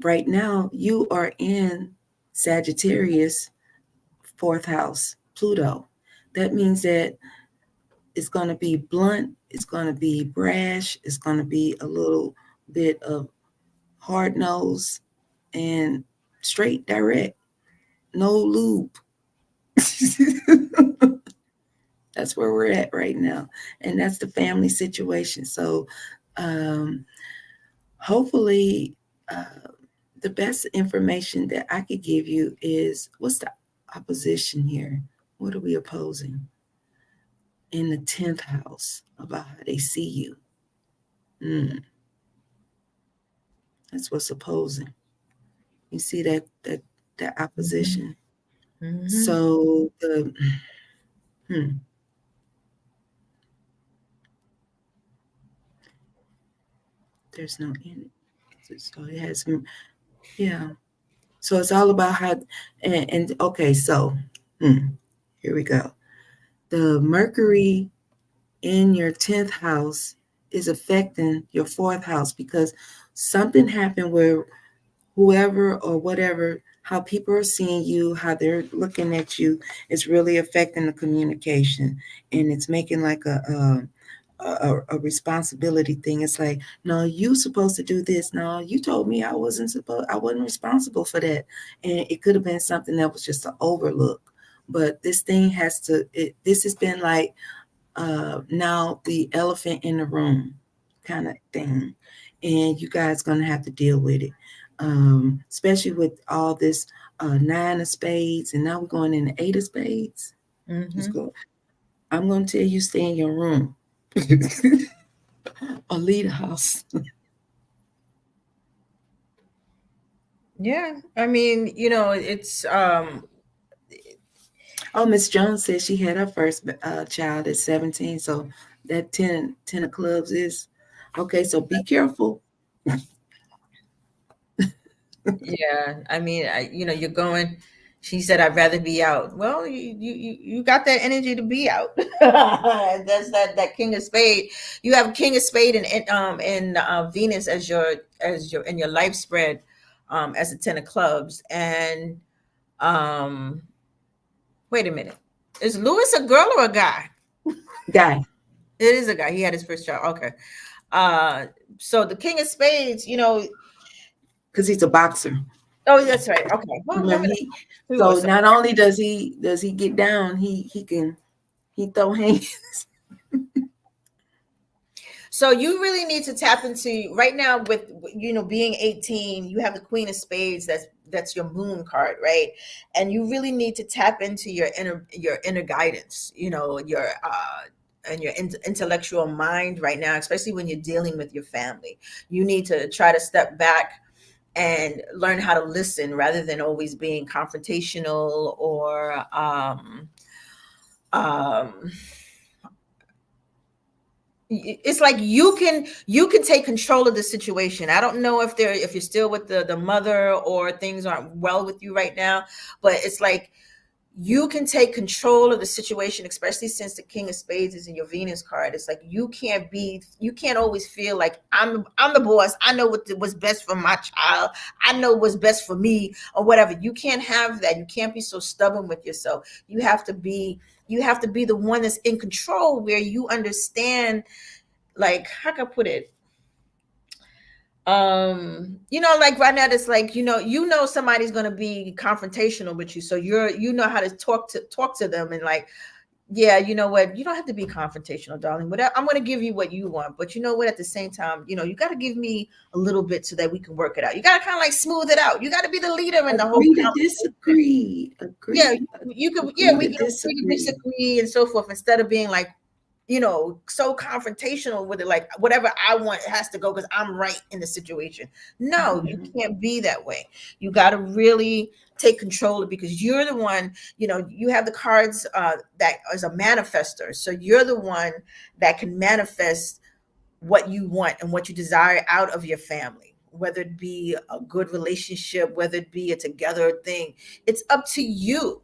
Right now, you are in Sagittarius, fourth house, Pluto. That means that it's going to be blunt, it's going to be brash, it's going to be a little bit of hard nose and straight, direct, no lube. That's where we're at right now, and that's the family situation. So, um, hopefully, uh, the best information that I could give you is what's the opposition here? What are we opposing in the 10th house about how they see you? Mm, that's what's opposing. You see that opposition. Mm-hmm. So the hmm, there's no end. So it has yeah. So it's all about how and okay. So here we go. The Mercury in your 10th house is affecting your 4th house because something happened where whoever or whatever, how people are seeing you, how they're looking at you, is really affecting the communication, and it's making like a responsibility thing. It's like, no, you supposed to do this. No, you told me I wasn't responsible for that, and it could have been something that was just an overlook. But this thing has to. This has been like now the elephant in the room kind of thing, and you guys gonna have to deal with it, especially with all this 9 of spades, and now we're going in the 8 of spades. Let's Mm-hmm. go. I'm gonna tell you, stay in your room or leave the house. Yeah, I mean, it's Oh, Miss Jones said she had her first child at 17, so that 10 of clubs is okay. So be careful. yeah, I mean, you're going. She said, "I'd rather be out." Well, you got that energy to be out. That's that King of Spade. You have King of Spade and Venus as your in your life spread, as a 10 of clubs. And um, wait a minute, is Lewis a girl or a guy? Guy, It is a guy. He had his first child. Okay. Uh, so the King of Spades. because he's a boxer. Oh, that's right. Okay. Well, Remember women he. too. So So not only does he get down, he throw hands. So you really need to tap into right now with being 18, you have the Queen of Spades, that's your moon card, right? And you really need to tap into your inner guidance, your and your intellectual mind right now, especially when you're dealing with your family. You need to try to step back and learn how to listen rather than always being confrontational or um it's like you can take control of the situation. I don't know if you're still with the mother or things aren't well with you right now, but it's like you can take control of the situation, especially since the King of Spades is in your Venus card. It's like you can't always feel like I'm the boss. I know what's best for my child. I know what's best for me or whatever. You can't have that. You can't be so stubborn with yourself. You have to be the one that's in control, where you understand, like, how can I put it? Like right now, it's like, somebody's gonna be confrontational with you. So you know how to talk to them, and like, yeah, you know what? You don't have to be confrontational, darling. But I'm going to give you what you want. But you know what? At the same time, you got to give me a little bit so that we can work it out. You got to kind of like smooth it out. You got to be the leader in the whole Agree to conversation. disagree. Yeah, Agree. you can. Yeah, Agree we to can agree to disagree. disagree and so forth, instead of being like, so confrontational with it, like whatever I want has to go because I'm right in the situation. No, you Mhm. can't be that way. You got to really take control of it, because you're the one, you have the cards that as a manifester. So you're the one that can manifest what you want and what you desire out of your family, whether it be a good relationship, whether it be a together thing. It's up to you.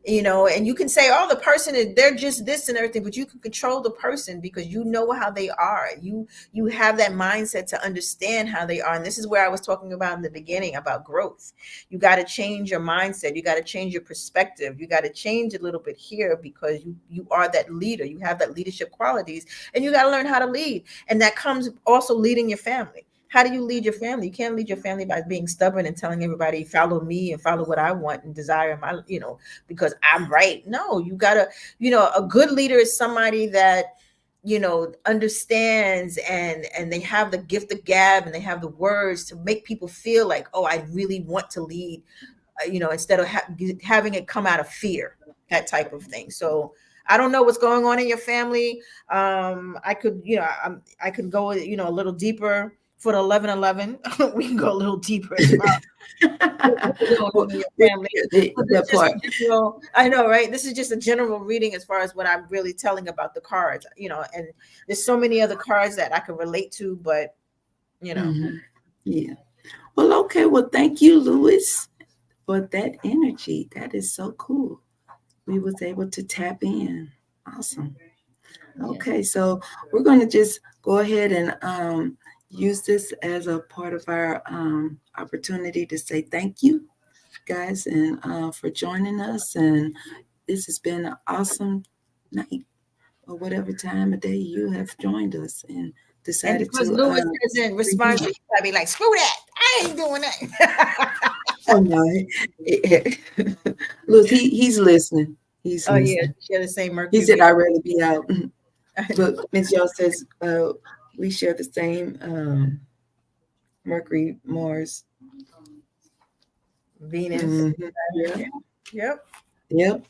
And you can say, oh, the person is, they're just this and everything, but you can control the person because you know how they are. You have that mindset to understand how they are. And this is where I was talking about in the beginning about growth. You got to change your mindset. You got to change your perspective. You got to change a little bit here, because you are that leader. You have that leadership qualities, and you got to learn how to lead. And that comes also leading your family. how do you lead your family? You can't lead your family by being stubborn and telling everybody follow me and follow what I want and desire my, because I'm right. No, you gotta, a good leader is somebody that understands and they have the gift of gab and they have the words to make people feel like, oh, I really want to lead, instead of having it come out of fear, that type of thing. So I don't know what's going on in your family. I could, I could go, a little deeper for the 1111. We can go a little deeper as well. What's going on in your family? But this That is just part. a general, I know, right? This is just a general reading as far as what I'm really telling about the cards, and there's so many other cards that I can relate to, but you know. Hmm. Yeah. Well, okay. Well, thank you, Louis, for that energy. That is so cool. We was able to tap in. Awesome. Yeah. Okay, so we're going to just go ahead and use this as a part of our opportunity to say thank you, guys, and for joining us. And this has been an awesome night, or whatever time of day you have joined us and And decided because to Lewis doesn't respond to read. you, I'd be like, screw that. I ain't doing that. Oh no, look, he's listening. He's Oh yeah, listening. share the same He Mercury said, "I'd rather be out." But Venus. Miss Young says we share the same Mercury, Mars. Venus. Hmm. Yeah, Yeah. Yep. yep.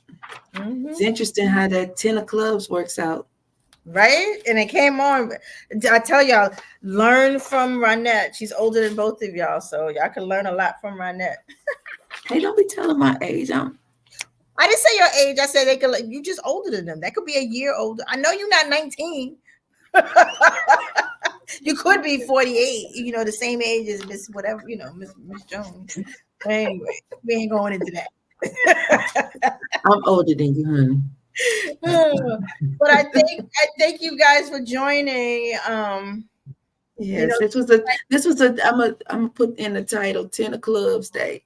Hmm. It's interesting how that 10 of clubs works out. Right? And it came on. I tell y'all, learn from Ronette. She's older than both of y'all, so y'all can learn a lot from Ronette. Hey, don't be telling my age. I didn't say your age. I said they could. You just older than them. That could be a year older. I know you're not 19. You could be 48. The same age as Miss whatever. Miss Jones. But anyway, we ain't going into that. I'm older than you, honey. But I thank you guys for joining. You know, Yes, this was a. I'm gonna put in the title 10 of clubs day.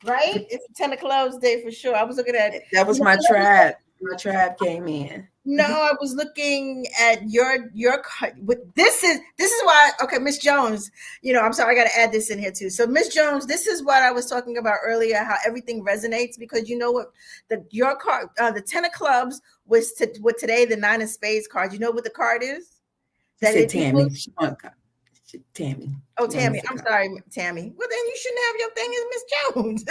right? It's a 10 of clubs day for sure. I was looking at That was my tribe. My tribe came in. no, I was looking at your card. This is why. Okay, Miss Jones. I'm sorry, I got to add this in here too. So, Miss Jones, this is what I was talking about earlier. How everything resonates because you know what your card, the 10 of clubs was with today the 9 of spades card. You know what the card is? She That said it equals. Tammy. Tammy. Oh, She wanted Tammy. to I'm call. sorry, Tammy. Well, then you shouldn't have your thing as Miss Jones.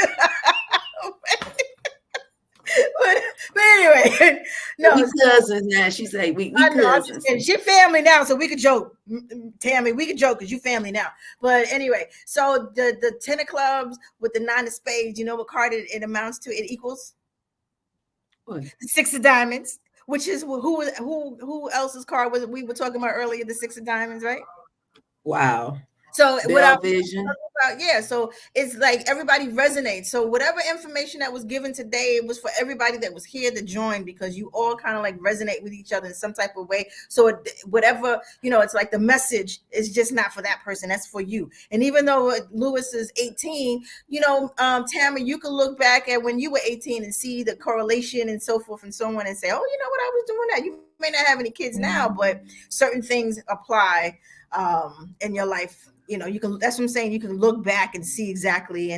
but anyway, We no. cousins now. She say we I know. I'm just cousins. kidding. She family now, so we could joke, Tammy. We could joke because you family now. But anyway, so the 10 of clubs with the 9 of spades. You know what card it amounts to? It equals What? the 6 of diamonds, which is who else's card was it we were talking about earlier? The 6 of diamonds, right? Wow. So what I Bell Vision. about, yeah, so it's like everybody resonates. So whatever information that was given today, it was for everybody that was here to join because you all kind of like resonate with each other in some type of way. So whatever, it's like the message is just not for that person, that's for you. And even though Lewis is 18, Tammy, you can look back at when you were 18 and see the correlation and so forth and so on and say, oh, you know what, I was doing that. You may not have any kids now, but certain things apply in your life. You can, that's what I'm saying, you can look back and see exactly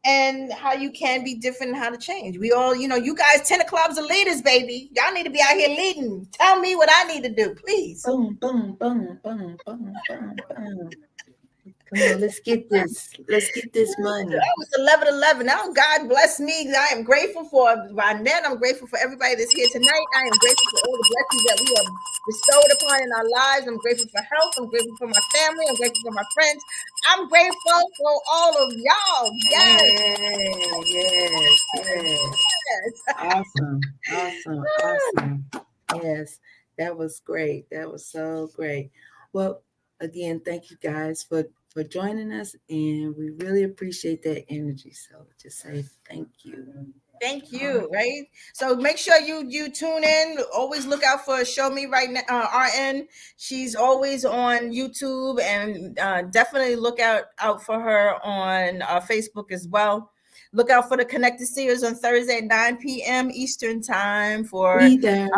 and how you can be different and how to change. We all, you guys 10 of clubs are leaders, baby. Y'all need to be out here leading. Tell me what I need to do, please. Boom, boom, boom, boom, boom, boom, boom. Come on, let's get this. Let's get this money. That was 11-11. Now, God bless me. I am grateful for Ronette. I'm grateful for everybody that's here tonight. I am grateful for all the blessings that we have bestowed upon in our lives. I'm grateful for health. I'm grateful for my family. I'm grateful for my friends. I'm grateful for all of y'all. Yes. Yes, yes. Yes. Awesome, awesome, awesome. Yes, that was great. That was so great. Well, again, thank you guys for joining us, and we really appreciate that energy. So just say thank you. Thank you. Right. So make sure you tune in. Always look out for Show Me Right Now, RN. She's always on YouTube, and definitely look out for her on Facebook as well. Look out for the Connected Seers on Thursday at 9 p.m. Eastern time for Be there.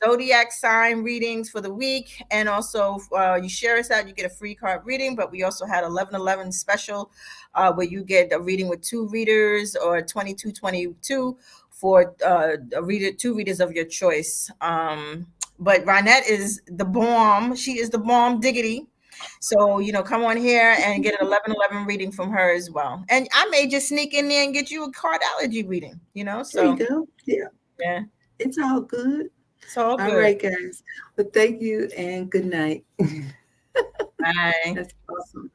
zodiac sign readings for the week, and also you share us out, you get a free card reading. But we also had 11/11 special, where you get a reading with two readers, or 22/22 for two readers of your choice. But Ronette is the bomb. She is the bomb diggity. So, come on here and get an 11/11 reading from her as well. And I may just sneak in there and get you a card allergy reading, There you so go. Yeah, yeah, it's all good. it's all All good. right, guys. But thank you and good night. Bye. That's awesome.